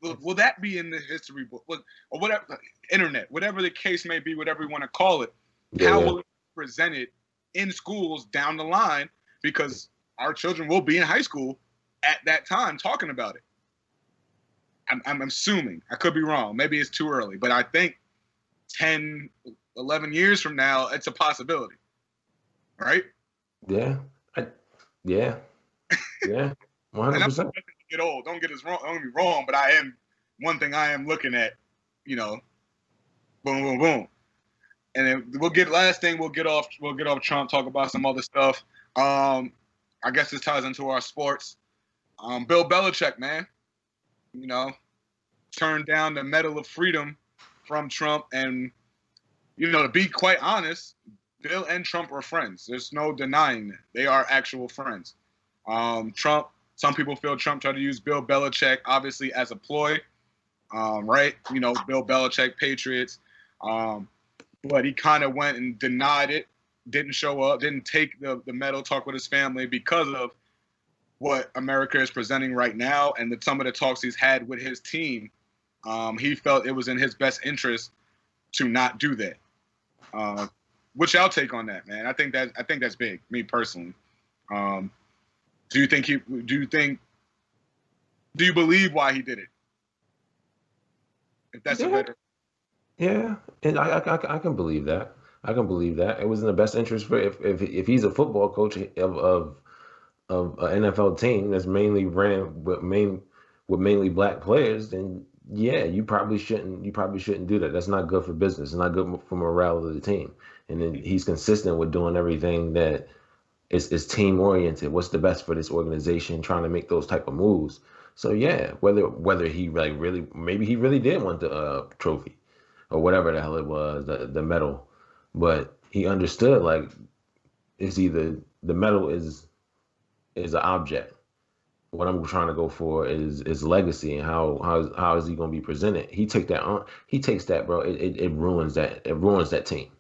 Will that be in the history book or whatever, internet, whatever the case may be, whatever we want to call it? How will it be presented in schools down the line? Because our children will be in high school at that time talking about it. I'm assuming. I could be wrong. Maybe it's too early. But I think 10, 11 years from now, it's a possibility. Right? Yeah. Yeah. 100%. Get old. Don't get me wrong, but one thing I am looking at, you know, boom, boom, boom. And then we'll get off Trump, talk about some other stuff. I guess this ties into our sports. Bill Belichick, man, you know, turned down the Medal of Freedom from Trump. And, you know, to be quite honest, Bill and Trump are friends. There's no denying that. They are actual friends. Some people feel Trump tried to use Bill Belichick, obviously, as a ploy, right? You know, Bill Belichick, Patriots. But he kind of went and denied it, didn't show up, didn't take the medal, talk with his family because of what America is presenting right now and some of the talks he's had with his team, he felt it was in his best interest to not do that. What's y'all take on that, man? I think that's big, me personally. Do you believe why he did it? If that's a better. Yeah, and I can believe that. I can believe that it was in the best interest for if he's a football coach of an NFL team that's mainly ran with mainly black players, then yeah, you probably shouldn't do that. That's not good for business. It's not good for morale of the team. And then he's consistent with doing everything that is team oriented. What's the best for this organization? Trying to make those type of moves. So yeah, whether he like really maybe he really did want the trophy or whatever the hell it was, the medal, but he understood like it's either the medal is an object. What I'm trying to go for is legacy and how is he going to be presented? He takes that, bro. It ruins that team.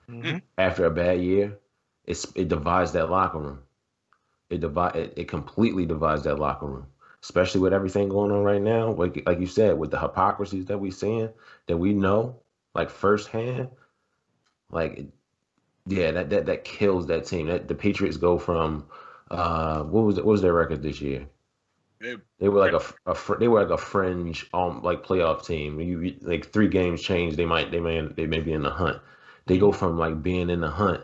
Mm-hmm. After a bad year, it divides that locker room. It completely divides that locker room, especially with everything going on right now. Like you said, with the hypocrisies that we seeing, that we know like firsthand, like yeah, that kills that team. That the Patriots go from what was their record this year? They were like they were like a fringe like playoff team. You like 3 games change, they may be in the hunt. They go from like being in the hunt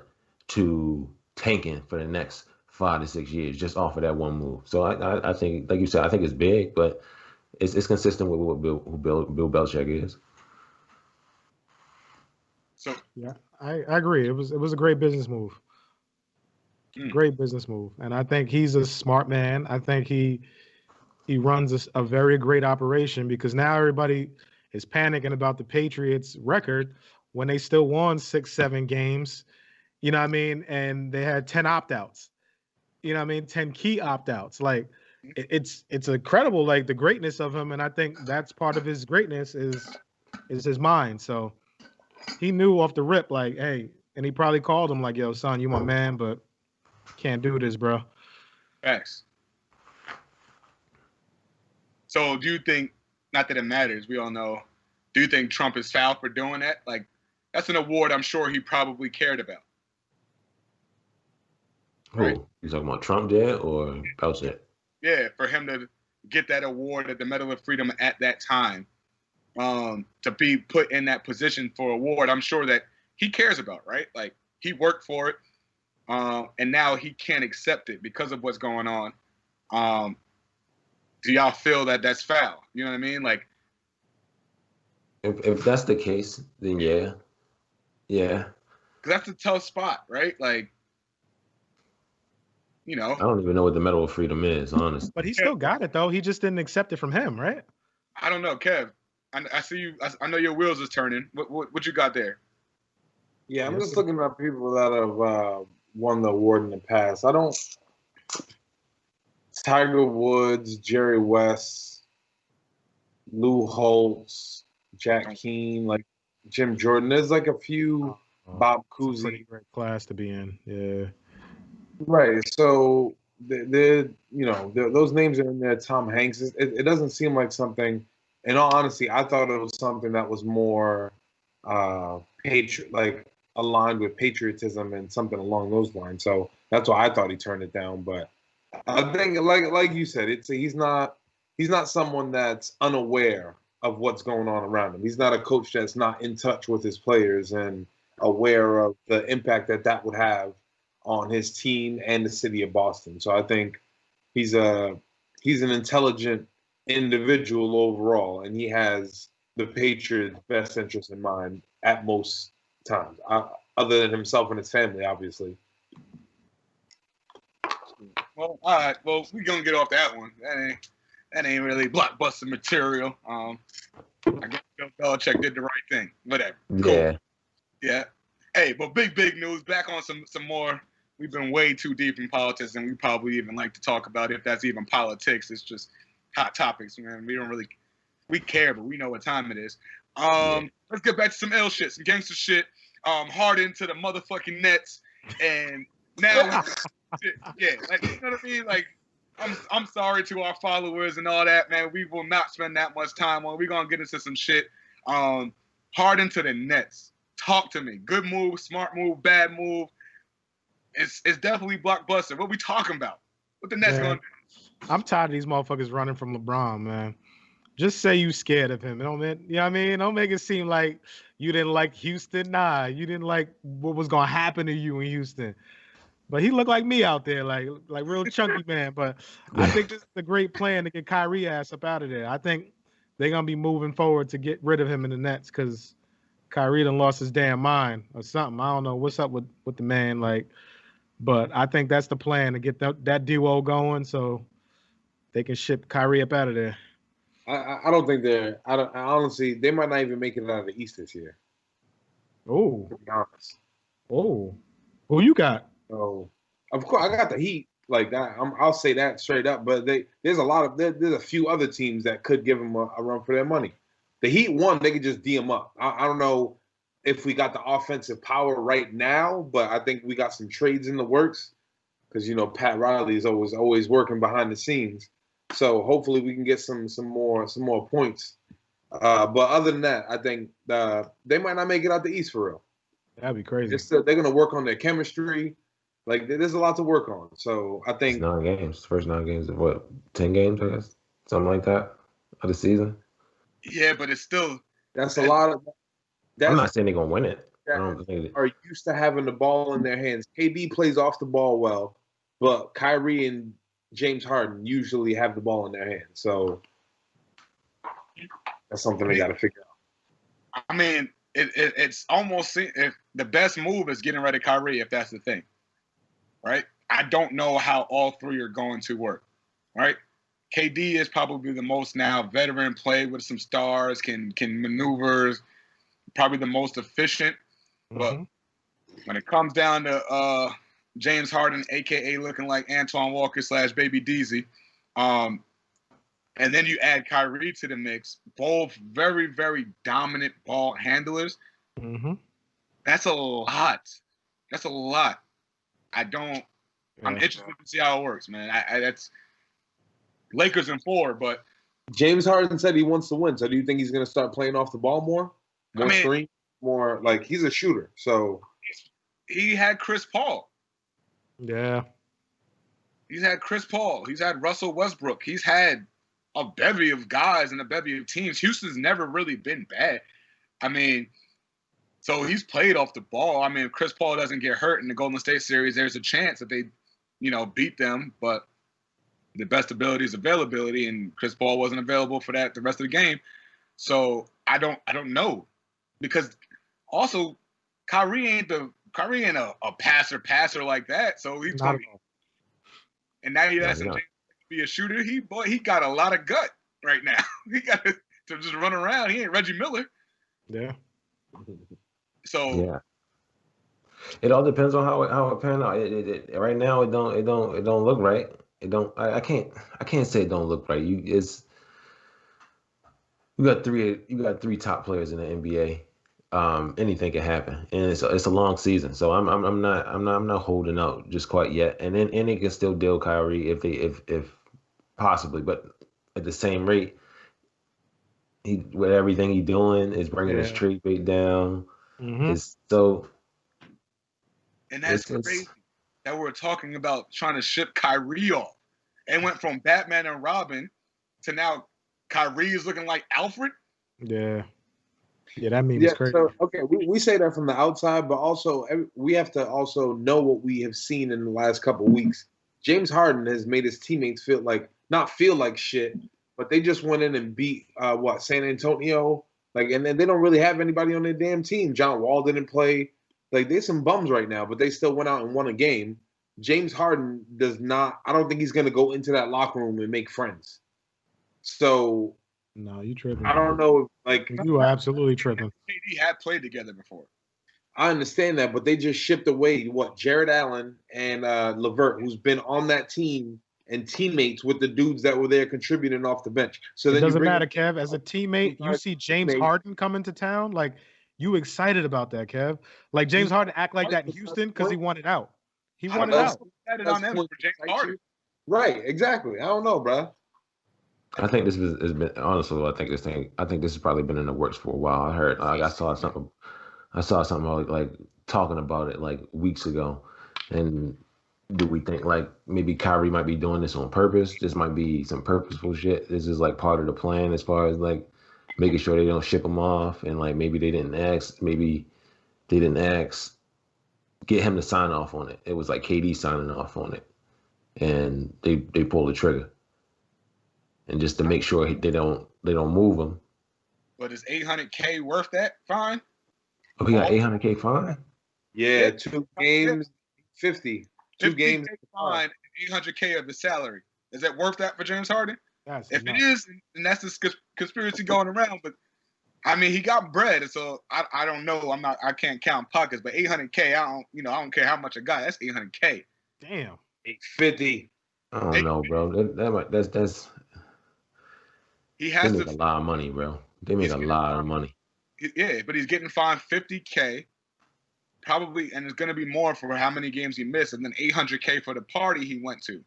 to tanking for the next 5 to 6 years just off of that one move. So I think, like you said, I think it's big, but it's consistent with what Bill Belichick is. So yeah, I agree. It was a great business move. Great business move, and I think he's a smart man. I think he runs a very great operation because now everybody is panicking about the Patriots' record when they still won 6-7 games. You know what I mean? And they had 10 opt-outs. You know what I mean? 10 key opt-outs. Like it's incredible, like the greatness of him. And I think that's part of his greatness is his mind. So he knew off the rip, like, hey, and he probably called him like, yo, son, you my man, but can't do this, bro. Facts. So do you think, not that it matters, we all know, do you think Trump is foul for doing that? Like, that's an award I'm sure he probably cared about. Right? Who? You talking about Trump did or Belichick? Yeah, for him to get that award at the Medal of Freedom at that time, to be put in that position for award, I'm sure that he cares about, right? Like, he worked for it, and now he can't accept it because of what's going on. Do y'all feel that that's foul? You know what I mean? Like, if that's the case, then yeah. Because that's a tough spot, right? Like, you know. I don't even know what the Medal of Freedom is, honestly. But he still got it, though. He just didn't accept it from him, right? I don't know, Kev. I see you. I know your wheels is turning. What you got there? Yeah, I'm just looking at people that have won the award in the past. I don't. Tiger Woods, Jerry West, Lou Holtz, Jack Keane, like Jim Jordan. There's like a few. Bob Cousy. Pretty great class to be in. Yeah. Right. So those names are in there. Tom Hanks. It doesn't seem like something. In all honesty, I thought it was something that was more like aligned with patriotism and something along those lines. So that's why I thought he turned it down. But I think, like you said, he's not someone that's unaware of what's going on around him. He's not a coach that's not in touch with his players and aware of the impact that would have on his team and the city of Boston. So I think he's an intelligent individual overall, and he has the Patriots' best interest in mind at most times, other than himself and his family, obviously. Well, all right. Well, we're going to get off that one. That ain't really blockbuster material. I guess Bill Belichick did the right thing. Whatever. Cool. Yeah. Hey, but big news. Back on some more. We've been way too deep in politics, and we probably even like to talk about if that's even politics. It's just hot topics, man. We care, but we know what time it is. Let's get back to some ill shit, some gangster shit. Harden to the motherfucking Nets, and now, yeah, like, you know what I mean? Like, I'm sorry to our followers and all that, man. We will not spend that much time on. We're gonna get into some shit. Harden to the Nets. Talk to me. Good move, smart move, bad move. It's definitely blockbuster. What we talking about? What the Nets Man, gonna do? I'm tired of these motherfuckers running from LeBron, man. Just say you scared of him. You know what I mean? Don't make it seem like you didn't like Houston. Nah, you didn't like what was gonna happen to you in Houston. But he looked like me out there, like real chunky man. But I think this is a great plan to get Kyrie ass up out of there. I think they're gonna be moving forward to get rid of him in the Nets because Kyrie done lost his damn mind or something. I don't know what's up with the man, like, but I think that's the plan to get that duo going so they can ship Kyrie up out of there. I don't think they're. I honestly, they might not even make it out of the East this year. Oh, To be honest. oh, who you got? So, of course, I got the Heat like that. I'll say that straight up. But there's a few other teams that could give them a run for their money. The Heat won, they could just D them up. I don't know if we got the offensive power right now, but I think we got some trades in the works because Pat Riley is always working behind the scenes. So hopefully we can get some more points. But other than that, I think they might not make it out the East for real. That'd be crazy. They're going to work on their chemistry. Like there's a lot to work on. So I think it's 9 games. First 9 games of what? 10 games, I guess, something like that of the season. Yeah, but it's still. That's a lot of. I'm not saying they're gonna win it. I don't think they are used to having the ball in their hands. KD plays off the ball well, but Kyrie and James Harden usually have the ball in their hands. So that's something they got to figure out. I mean, it's almost if the best move is getting rid of Kyrie, if that's the thing, right? I don't know how all three are going to work, right? KD is probably the most now veteran, played with some stars, can maneuver, probably the most efficient. But when it comes down to James Harden, a.k.a. looking like Antoine Walker / Baby Deezy, and then you add Kyrie to the mix, both very, very dominant ball handlers. That's a lot. That's a lot. I'm interested to see how it works, man. That's Lakers in 4, but James Harden said he wants to win. So do you think he's going to start playing off the ball more? Screen? More like he's a shooter. So he had Chris Paul. Yeah. He's had Chris Paul. He's had Russell Westbrook. He's had a bevy of guys and a bevy of teams. Houston's never really been bad. I mean, so he's played off the ball. I mean, if Chris Paul doesn't get hurt in the Golden State series, there's a chance that they, beat them. But the best ability is availability, and Chris Paul wasn't available for that the rest of the game. So I don't know, because also Kyrie ain't a passer like that. So he's going to be, and now he has to be a shooter. He got a lot of gut right now. He got to just run around. He ain't Reggie Miller. Yeah. So yeah. It all depends on how it pans out. Right now it don't look right. I can't say it don't look right. You got three top players in the NBA. Anything can happen, and it's a long season. So I'm not holding out just quite yet. And then it can still deal Kyrie if possibly, but at the same rate, with everything he's doing is bringing his trade rate down. It's so. And that's crazy that we're talking about trying to ship Kyrie off. It went from Batman and Robin to now Kyrie is looking like Alfred. Yeah. Yeah, that means crazy. So, okay, we say that from the outside, but also we have to also know what we have seen in the last couple of weeks. James Harden has made his teammates not feel like shit, but they just went in and beat San Antonio. And then they don't really have anybody on their damn team. John Wall didn't play. They're some bums right now, but they still went out and won a game. James Harden does not. I don't think he's going to go into that locker room and make friends. So no, you tripping. I don't know. You are absolutely tripping. KD had played together before. I understand that, but they just shipped away Jared Allen and LeVert, who's been on that team and teammates with the dudes that were there contributing off the bench. So it doesn't matter, Kev. As a teammate, you see James Harden coming to town, you excited about that, Kev. James Harden act like that in Houston because he wanted out. He wanted out. On them for James Harden. Right, exactly. I don't know, bro. I think this has been honestly. I think this has probably been in the works for a while. I heard. Like, I saw something. Like talking about it like weeks ago. And do we think like maybe Kyrie might be doing this on purpose? This might be some purposeful shit. This is like part of the plan as far as like making sure they don't ship him off, and like maybe they didn't ask get him to sign off on it. It was like KD signing off on it, and they pulled the trigger, and just to make sure they don't move him. But is 800K worth that fine? Oh, he got 800K fine. Yeah, Yeah. 2 games, 50. 2 games fine, 800K of the salary. Is that worth that for James Harden? If it is, then that's the conspiracy going around. But I mean, he got bread, so I don't know. I can't count pockets, but 800K, I don't care how much I got. That's 800K. Damn. 850. I don't know, bro. That's he they has make to. a lot of money, bro. They make a lot of money. Yeah, but he's getting fined 50K, probably, and it's going to be more for how many games he missed, and then 800K for the party he went to.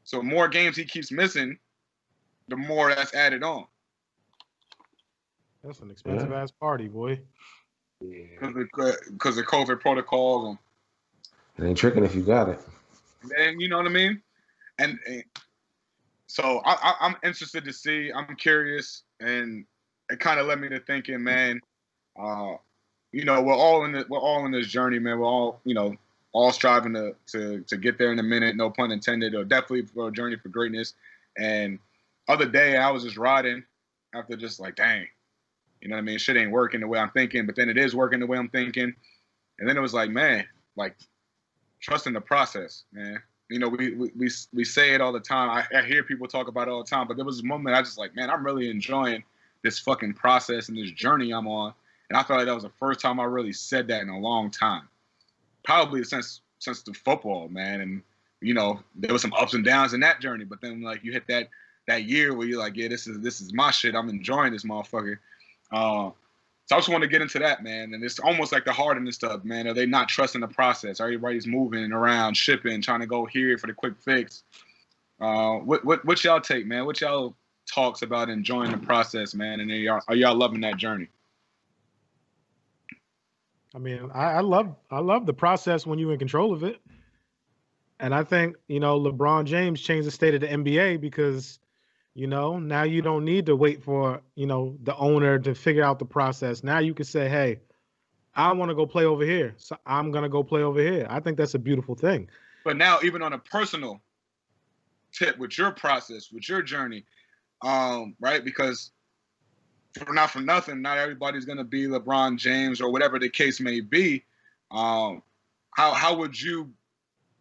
So more games he keeps missing, the more that's added on. That's an expensive ass party, boy. Because of COVID protocols. It ain't tricking if you got it. And you know what I mean? And so I'm interested to see. I'm curious, and it kind of led me to thinking, man. We're all in this journey, man. We're all striving to get there in a minute. No pun intended, or definitely for a journey for greatness. And other day, I was just riding after just like, dang, you know what I mean? Shit ain't working the way I'm thinking, but then it is working the way I'm thinking. And then it was like, man, like trusting the process, man. You know, we say it all the time. I hear people talk about it all the time, but there was a moment I just like, man, I'm really enjoying this fucking process and this journey I'm on. And I felt like that was the first time I really said that in a long time. Probably since the football, man. And, there was some ups and downs in that journey. But then, like, you hit that year where you're like, yeah, this is my shit. I'm enjoying this motherfucker. So I just want to get into that, man. And it's almost like the Harden and stuff, man. Are they not trusting the process? Everybody's moving around, shipping, trying to go here for the quick fix. What y'all take, man? What y'all talks about enjoying the process, man? And are y'all loving that journey? I mean, I love the process when you're in control of it. And I think, LeBron James changed the state of the NBA because, now you don't need to wait for, the owner to figure out the process. Now you can say, hey, I want to go play over here, so I'm going to go play over here. I think that's a beautiful thing. But now, even on a personal tip with your process, with your journey, right? Because not for nothing, not everybody's going to be LeBron James or whatever the case may be. How would you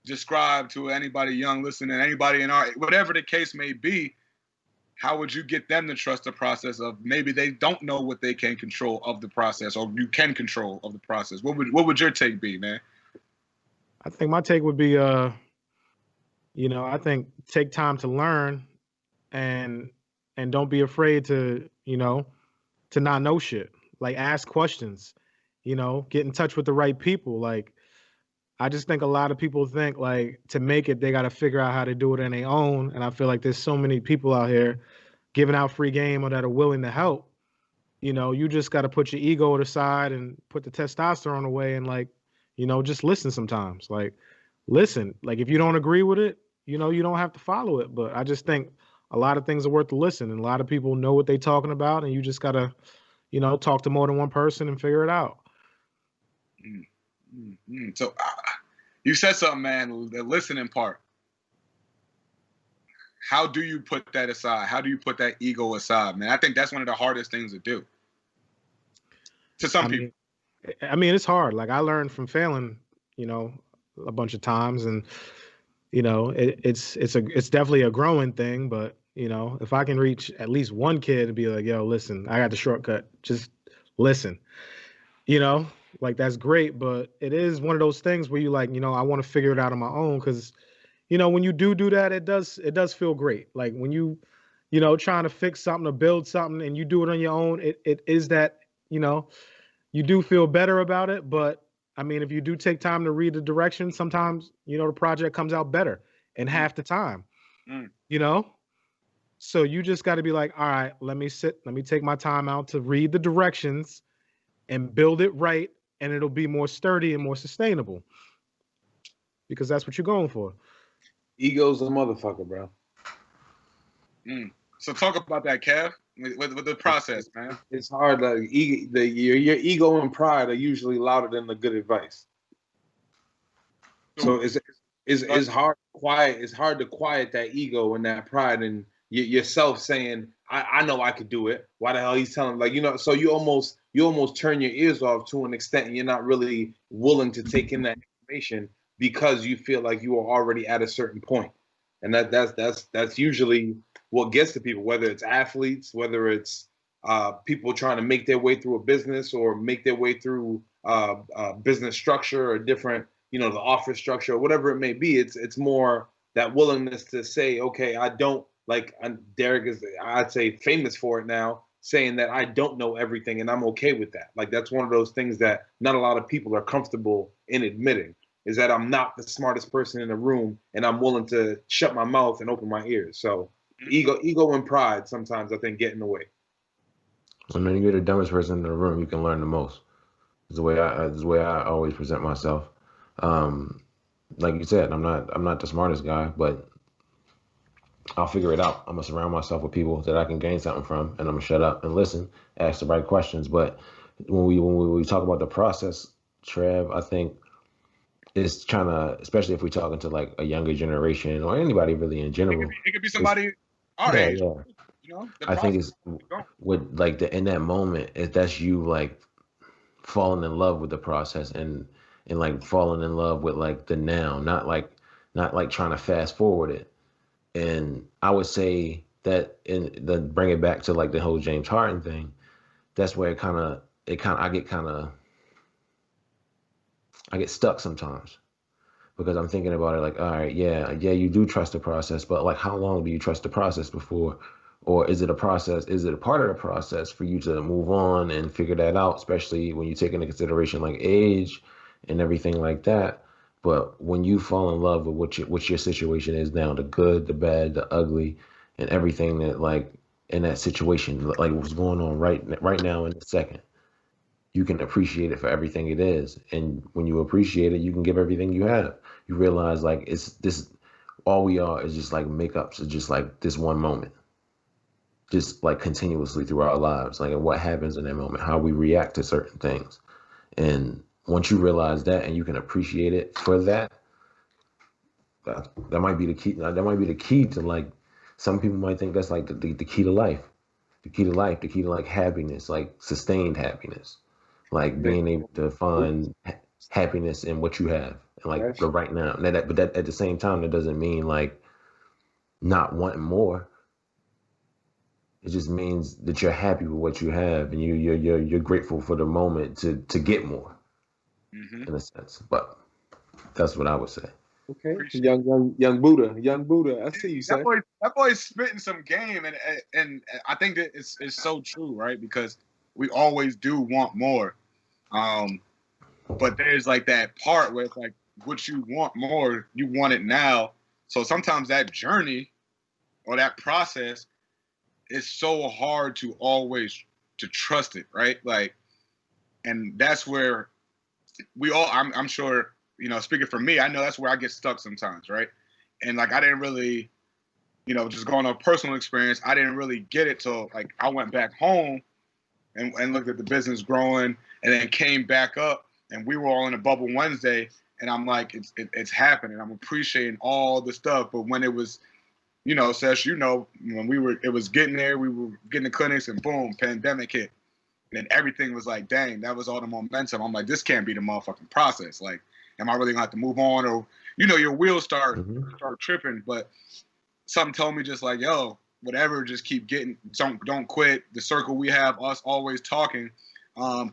describe to anybody young listening, anybody in our, whatever the case may be, how would you get them to trust the process of maybe they don't know what they can control of the process or you can control of the process? What would your take be, man? I think my take would be, I think take time to learn and don't be afraid to, to not know shit. Like ask questions, get in touch with the right people. Like, I just think a lot of people think like to make it, they got to figure out how to do it on their own. And I feel like there's so many people out here giving out free game or that are willing to help. You just got to put your ego to the side and put the testosterone away and like, just listen sometimes. Like, listen, like if you don't agree with it, you don't have to follow it. But I just think a lot of things are worth the listen. And a lot of people know what they're talking about. And you just got to, talk to more than one person and figure it out. So you said something, man, the listening part. How do you put that aside? How do you put that ego aside, man? I think that's one of the hardest things to do. To some people. It's hard. Like I learned from failing, a bunch of times and, it's definitely a growing thing, but if I can reach at least one kid and be like, yo, listen, I got the shortcut. Just listen, like that's great. But it is one of those things where you like, I want to figure it out on my own. Cause when you do that, it does feel great. Like when you trying to fix something or build something and you do it on your own, it is that, you do feel better about it. But I mean, if you do take time to read the directions, sometimes, the project comes out better. in half the time. Mm. You know? So you just got to be like, all right, let me take my time out to read the directions and build it right, and it'll be more sturdy and more sustainable. Because that's what you're going for. Ego's a motherfucker, bro. Mm. So talk about that, Kev, with the process, man. It's hard. Like your ego and pride are usually louder than the good advice. So it's hard to quiet. It's hard to quiet that ego and that pride and yourself saying, I know I could do it. Why the hell he's telling, like, you know? So you almost turn your ears off to an extent, and you're not really willing to take in that information because you feel like you are already at a certain point. And that's usually what gets to people, whether it's athletes, whether it's people trying to make their way through a business or make their way through business structure or different, you know, the office structure or whatever it may be. It's more that willingness to say, okay, I don't, like, Derek is, I'd say, famous for it now, saying that I don't know everything and I'm okay with that. Like, that's one of those things that not a lot of people are comfortable in admitting, is that I'm not the smartest person in the room and I'm willing to shut my mouth and open my ears. So ego and pride sometimes, I think, get in the way. I mean, you're the dumbest person in the room. You can learn the most. Is the way I always present myself. Like you said, I'm not the smartest guy, but I'll figure it out. I'm gonna surround myself with people that I can gain something from, and I'm gonna shut up and listen, ask the right questions. But when we talk about the process, Trev, I think it's trying to, especially if we're talking to like a younger generation or anybody really in general. It could be somebody our age. Yeah. You know, I think it's with like in that moment, that's you like falling in love with the process and like falling in love with like the now, not like trying to fast forward it. And I would say that in the bring it back to like the whole James Harden thing, that's where I get stuck sometimes because I'm thinking about it like, all right, yeah, you do trust the process, but like how long do you trust the process before? Or is it a process? Is it a part of the process for you to move on and figure that out, especially when you take into consideration like age and everything like that? But when you fall in love with what your situation is now, the good, the bad, the ugly, and everything that like in that situation, like what's going on right now in the second, you can appreciate it for everything it is. And when you appreciate it, you can give everything you have. You realize like it's this, all we are is just like makeups of just like this one moment, just like continuously through our lives, like and what happens in that moment, how we react to certain things. And once you realize that and you can appreciate it for that, that might be the key. That might be the key to like, some people might think that's like the key to life, the key to life, the key to like happiness, like sustained happiness, like being able to find happiness in what you have and like the right now. But that at the same time, that doesn't mean like not wanting more. It just means that you're happy with what you have and you're grateful for the moment to get more, in a sense. But that's what I would say. Okay, young Buddha. I see you, son. That boy's spitting some game, and I think that it's so true, right? Because we always do want more, but there's like that part where it's like what you want more, you want it now. So sometimes that journey or that process is so hard to always to trust it, right? Like, and that's where we all, I'm sure, you know, speaking for me, I know that's where I get stuck sometimes, right? And like I didn't really, you know, just going on a personal experience, I didn't really get it till like I went back home and looked at the business growing, and then came back up, and we were all in a bubble Wednesday, and I'm like, it's happening. I'm appreciating all the stuff, but when it was, you know, Sesh, you know, when it was getting there, we were getting the clinics, and boom, pandemic hit. And everything was like, dang, that was all the momentum. I'm like, this can't be the motherfucking process. Like, am I really gonna have to move on? Or, you know, your wheels start tripping. But something told me just like, yo, whatever, just keep getting, don't quit. The circle we have, us always talking.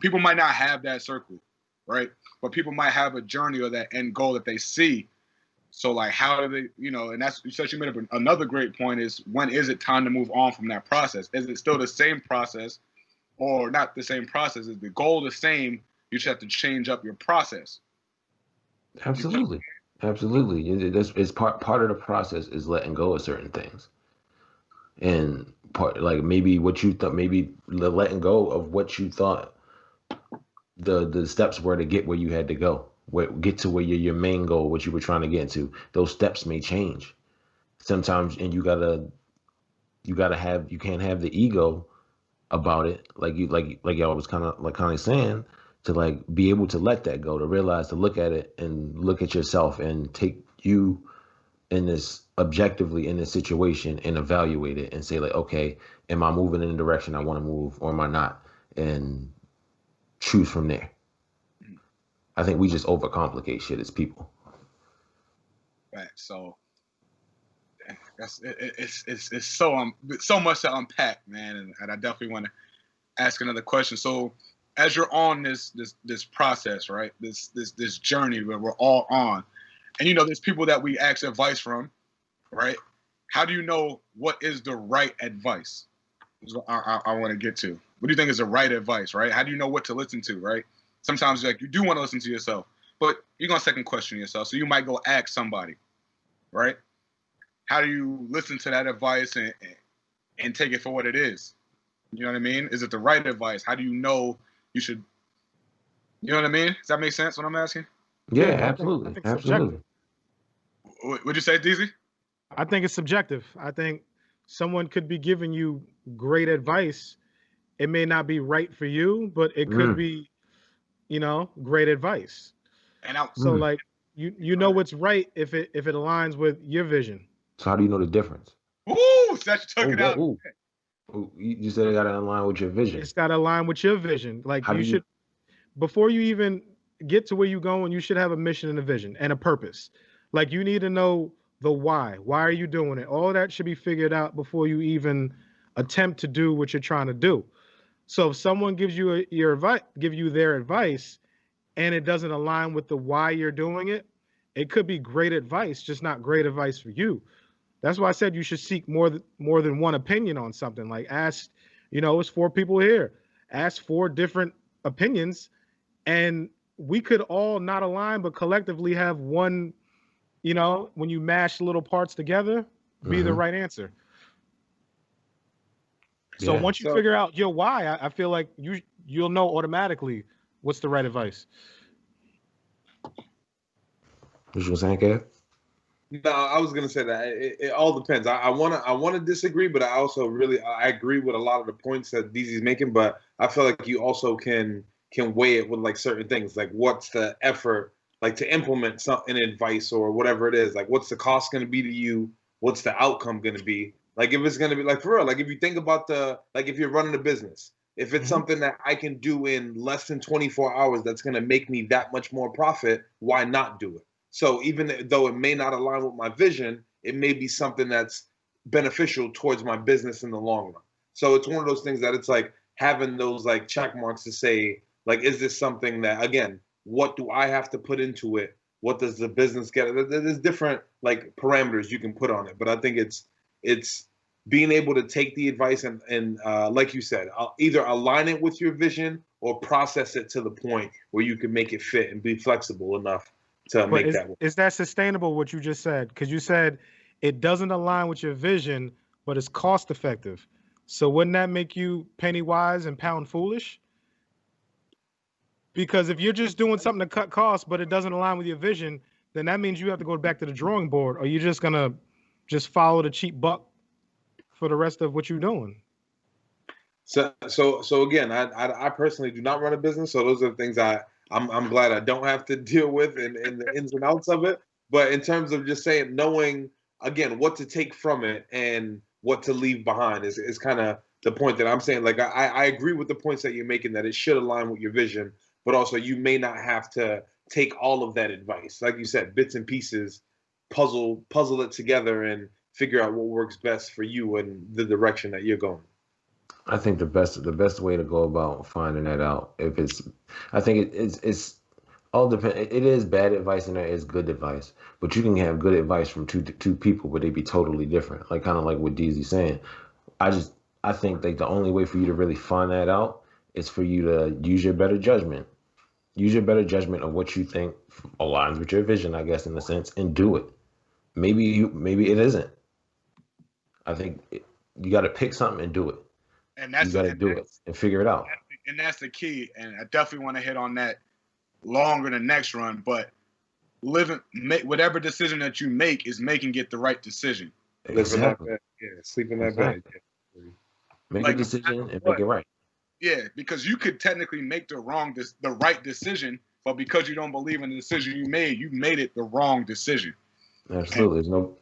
People might not have that circle, right? But people might have a journey or that end goal that they see. So like, how do they, you know, and that's, you made up another great point is, when is it time to move on from that process? Is it still the same process, or not the same process? Is the goal the same? You just have to change up your process. Absolutely. Absolutely. It's part of the process is letting go of certain things. And part like maybe what you thought, maybe letting go of what you thought the steps were to get where you had to go, where get to where your main goal, what you were trying to get to. Those steps may change sometimes, and you gotta have you can't have the ego about it, like y'all was kind of saying, to like be able to let that go, to realize, to look at it and look at yourself and take you in this objectively in this situation and evaluate it and say like, okay, am I moving in the direction I want to move or am I not? And choose from there. I think we just overcomplicate shit as people. Right. So it's so much to unpack, man, and I definitely want to ask another question. So as you're on this process, right? This journey where we're all on, and there's people that we ask advice from, right? How do you know what is the right advice? Is what I want to get to. What do you think is the right advice, right? How do you know what to listen to, right? Sometimes like you do want to listen to yourself, but you're gonna second question yourself. So you might go ask somebody, right? How do you listen to that advice and take it for what it is? You know what I mean? Is it the right advice? How do you know you should? You know what I mean? Does that make sense? What I'm asking? Yeah, Yeah, I absolutely, think absolutely. subjective. Would you say, DZ? I think it's subjective. I think someone could be giving you great advice. It may not be right for you, but it could Mm, be, great advice. And I, So mm. like you know what's right if it aligns with your vision. So how do you know the difference? ooh, so that you took Oh, it that, out. ooh, ooh, you said it got to align with your vision. It's got to align with your vision. Like How do you you? should, before you even get to where you're going, you should have a mission and a vision and a purpose. Like you need to know the why. Why are you doing it? All that should be figured out before you even attempt to do what you're trying to do. So if someone gives you your advice, give you their advice, and it doesn't align with the why you're doing it, it could be great advice, just not great advice for you. That's why I said you should seek more than one opinion on something. Like ask, it's four people here. Ask four different opinions, and we could all not align, but collectively have one. When you mash little parts together, be the Hmm. right answer. So Yeah. once you So figure out your why, I feel like you'll know automatically what's the right advice. What you were saying, Kev? no, I was gonna say that it all depends. I wanna disagree, but I also really I agree with a lot of the points that DZ's making. But I feel like you also can weigh it with like certain things, like what's the effort like to implement an advice or whatever it is. Like what's the cost gonna be to you? What's the outcome gonna be? Like if it's gonna be like for real, like if you think about like if you're running a business, if it's Hmm. something that I can do in less than 24 hours that's gonna make me that much more profit, why not do it? So even though it may not align with my vision, it may be something that's beneficial towards my business in the long run. So it's one of those things that it's like having those like check marks to say, like, is this something that again, what do I have to put into it? What does the business get? There's different like parameters you can put on it, but I think it's being able to take the advice and like you said, either align it with your vision or process it to the point where you can make it fit and be flexible enough to But make is that work. is that sustainable? What you just said? Because you said it doesn't align with your vision, but it's cost effective. So wouldn't that make you penny wise and pound foolish? Because if you're just doing something to cut costs, but it doesn't align with your vision, then that means you have to go back to the drawing board, or you're just gonna just follow the cheap buck for the rest of what you're doing. So again, I personally do not run a business, so those are the things I'm glad I don't have to deal with in the ins and outs of it. But in terms of just saying, knowing again what to take from it and what to leave behind is kind of the point that I'm saying. Like I agree with the points that you're making that it should align with your vision, but also you may not have to take all of that advice. Like you said, bits and pieces, puzzle it together and figure out what works best for you and the direction that you're going. I think the best way to go about finding that out, if it's, I think it's all depend. It is bad advice and there is good advice, but you can have good advice from two people, but they be totally different. Like kind of like what DZ saying. I just I think like the only way for you to really find that out is for you to use your better judgment Use your better judgment of what you think aligns with your vision, I guess, in a sense, and do it. Maybe it isn't. I think you got to pick something and do it. And that's you got to do it and figure it out. And that's the key. And I definitely want to hit on that longer the next run. But whatever decision that you make is making it the right decision. Exactly. Sleep in that bed. Make a decision and make it right. Yeah, because you could technically make the right decision, but because you don't believe in the decision you made it the wrong decision. Absolutely. There's no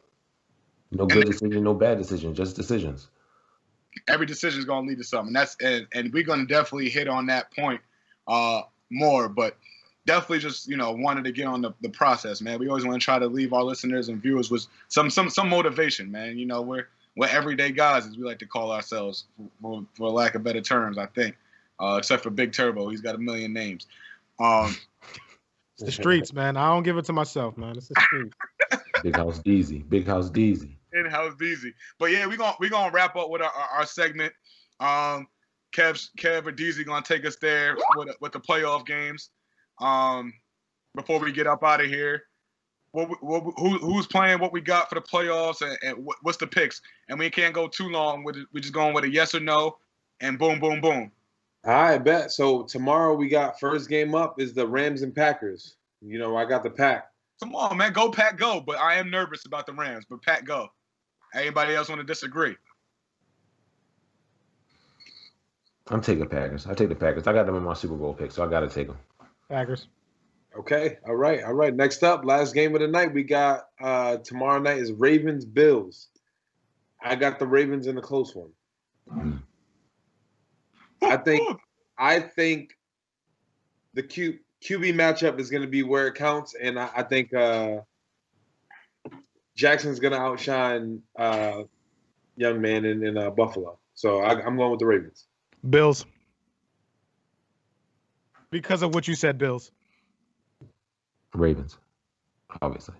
good decision, no bad decision, just decisions. Every decision is going to lead to something. And we're going to definitely hit on that point more, but definitely just, wanted to get on the process, man. We always want to try to leave our listeners and viewers with some motivation, man. We're everyday guys, as we like to call ourselves, for lack of better terms, I think, except for Big Turbo. He's got a million names. It's the streets, man. I don't give it to myself, man. It's the streets. Big House Deezy. Big House Deezy. In-house Deezy. But yeah, we're gonna wrap up with our segment. Kev or Deezy gonna take us there with the playoff games. Before we get up out of here, who's playing, what we got for the playoffs, and what's the picks? And we can't go too long with it. We're just going with a yes or no, and boom, boom, boom. I bet. So tomorrow we got first game up is the Rams and Packers. I got the Pack. Come on, man. Go, Pack, go. But I am nervous about the Rams, but Pack, go. Anybody else want to disagree? I'm taking Packers. I take the Packers. I got them in my Super Bowl pick, so I got to take them. Packers. Okay. All right. Next up, last game of the night, we got tomorrow night is Ravens-Bills. I got the Ravens in a close one. Mm-hmm. I think the QB matchup is going to be where it counts, and I think Jackson's going to outshine young man in Buffalo. So I'm going with the Ravens. Bills. Because of what you said, Bills. Ravens, obviously.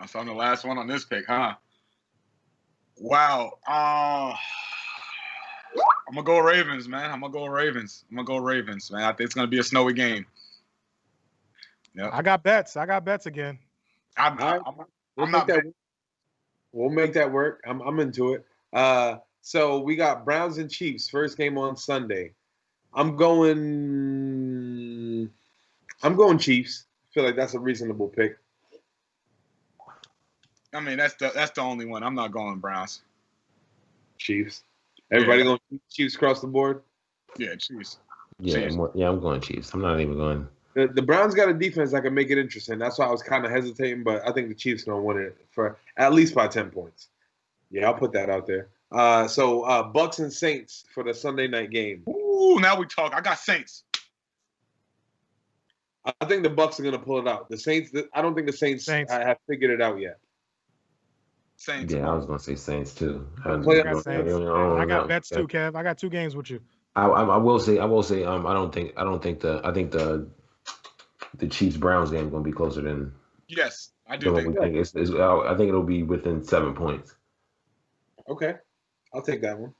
So I'm the last one on this pick, huh? Wow. I'm going to go Ravens, man. I'm going to go Ravens, man. I think it's going to be a snowy game. Yep. I got bets again. We'll make that work. I'm into it. So we got Browns and Chiefs, first game on Sunday. I'm going Chiefs. I feel like that's a reasonable pick. I mean, that's the only one. I'm not going Browns. Chiefs. Everybody going Chiefs across the board? Yeah, Chiefs. Yeah, Chiefs. I'm going Chiefs. I'm not even going. The Browns got a defense that can make it interesting. That's why I was kind of hesitating, but I think the Chiefs going to win it for at least by 10 points. Yeah, I'll put that out there. So Bucks and Saints for the Sunday night game. Ooh, now we talk. I got Saints. I think the Bucks are going to pull it out. The Saints. I don't think the Saints. have figured it out yet. Saints. Yeah, I was going to say Saints too. I got bets too, Kev. I got 2 games with you. I will say. I think the Chiefs Browns game is going to be closer than. Yes, I do think. I think it'll be within 7 points. Okay, I'll take that one.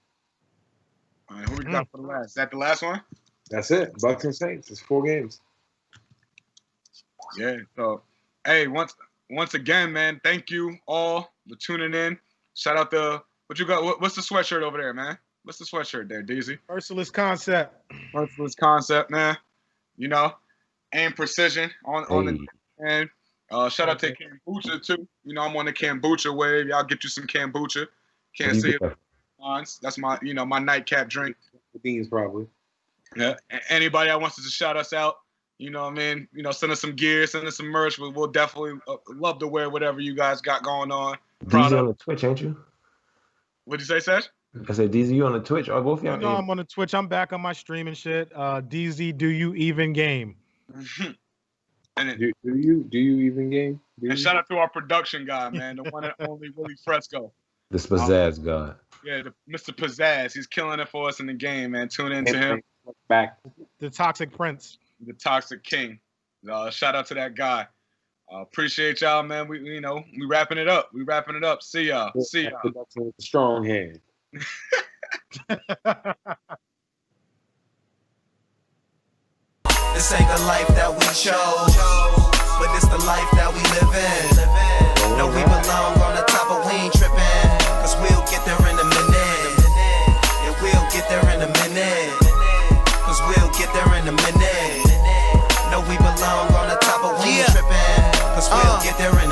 All right, who we got for the last? Is that the last one? That's it. Bucks and Saints. It's 4 games. Yeah. So, hey, once again, man, thank you all for tuning in. Shout out to what you got. What's the sweatshirt over there, man? What's the sweatshirt there, Deezy? Merciless Concept. Merciless Concept, man. And precision on the and shout out to kombucha too. I'm on the kombucha wave. Y'all get you some kombucha. Can't see it. That's my my nightcap drink. Beans probably. Yeah. Anybody that wants to shout us out, send us some gear, send us some merch. We'll definitely love to wear whatever you guys got going on. DZ on the Twitch, ain't you? What'd you say, Seth? I said, DZ, you on the Twitch? Or both of y'all? No, I'm on the Twitch. I'm back on my streaming shit. DZ, do you even game? And do you even game? And shout out to our production guy, man, the one and only Willie Fresco. The Pizzazz God. Yeah, Mr. Pizzazz. He's killing it for us in the game, man. Tune in to him. Back. The Toxic Prince. The Toxic King. Shout out to that guy. Appreciate y'all, man. We wrapping it up. See y'all. That's a strong hand. This ain't the life that we we chose, but it's the life that we live in. Know we belong on the top, but we ain't tripping, cause we'll get there in a minute. And we'll get there in a minute, cause we'll get there in a minute. Know we belong on the top, but we ain't tripping, cause we'll get there in a minute.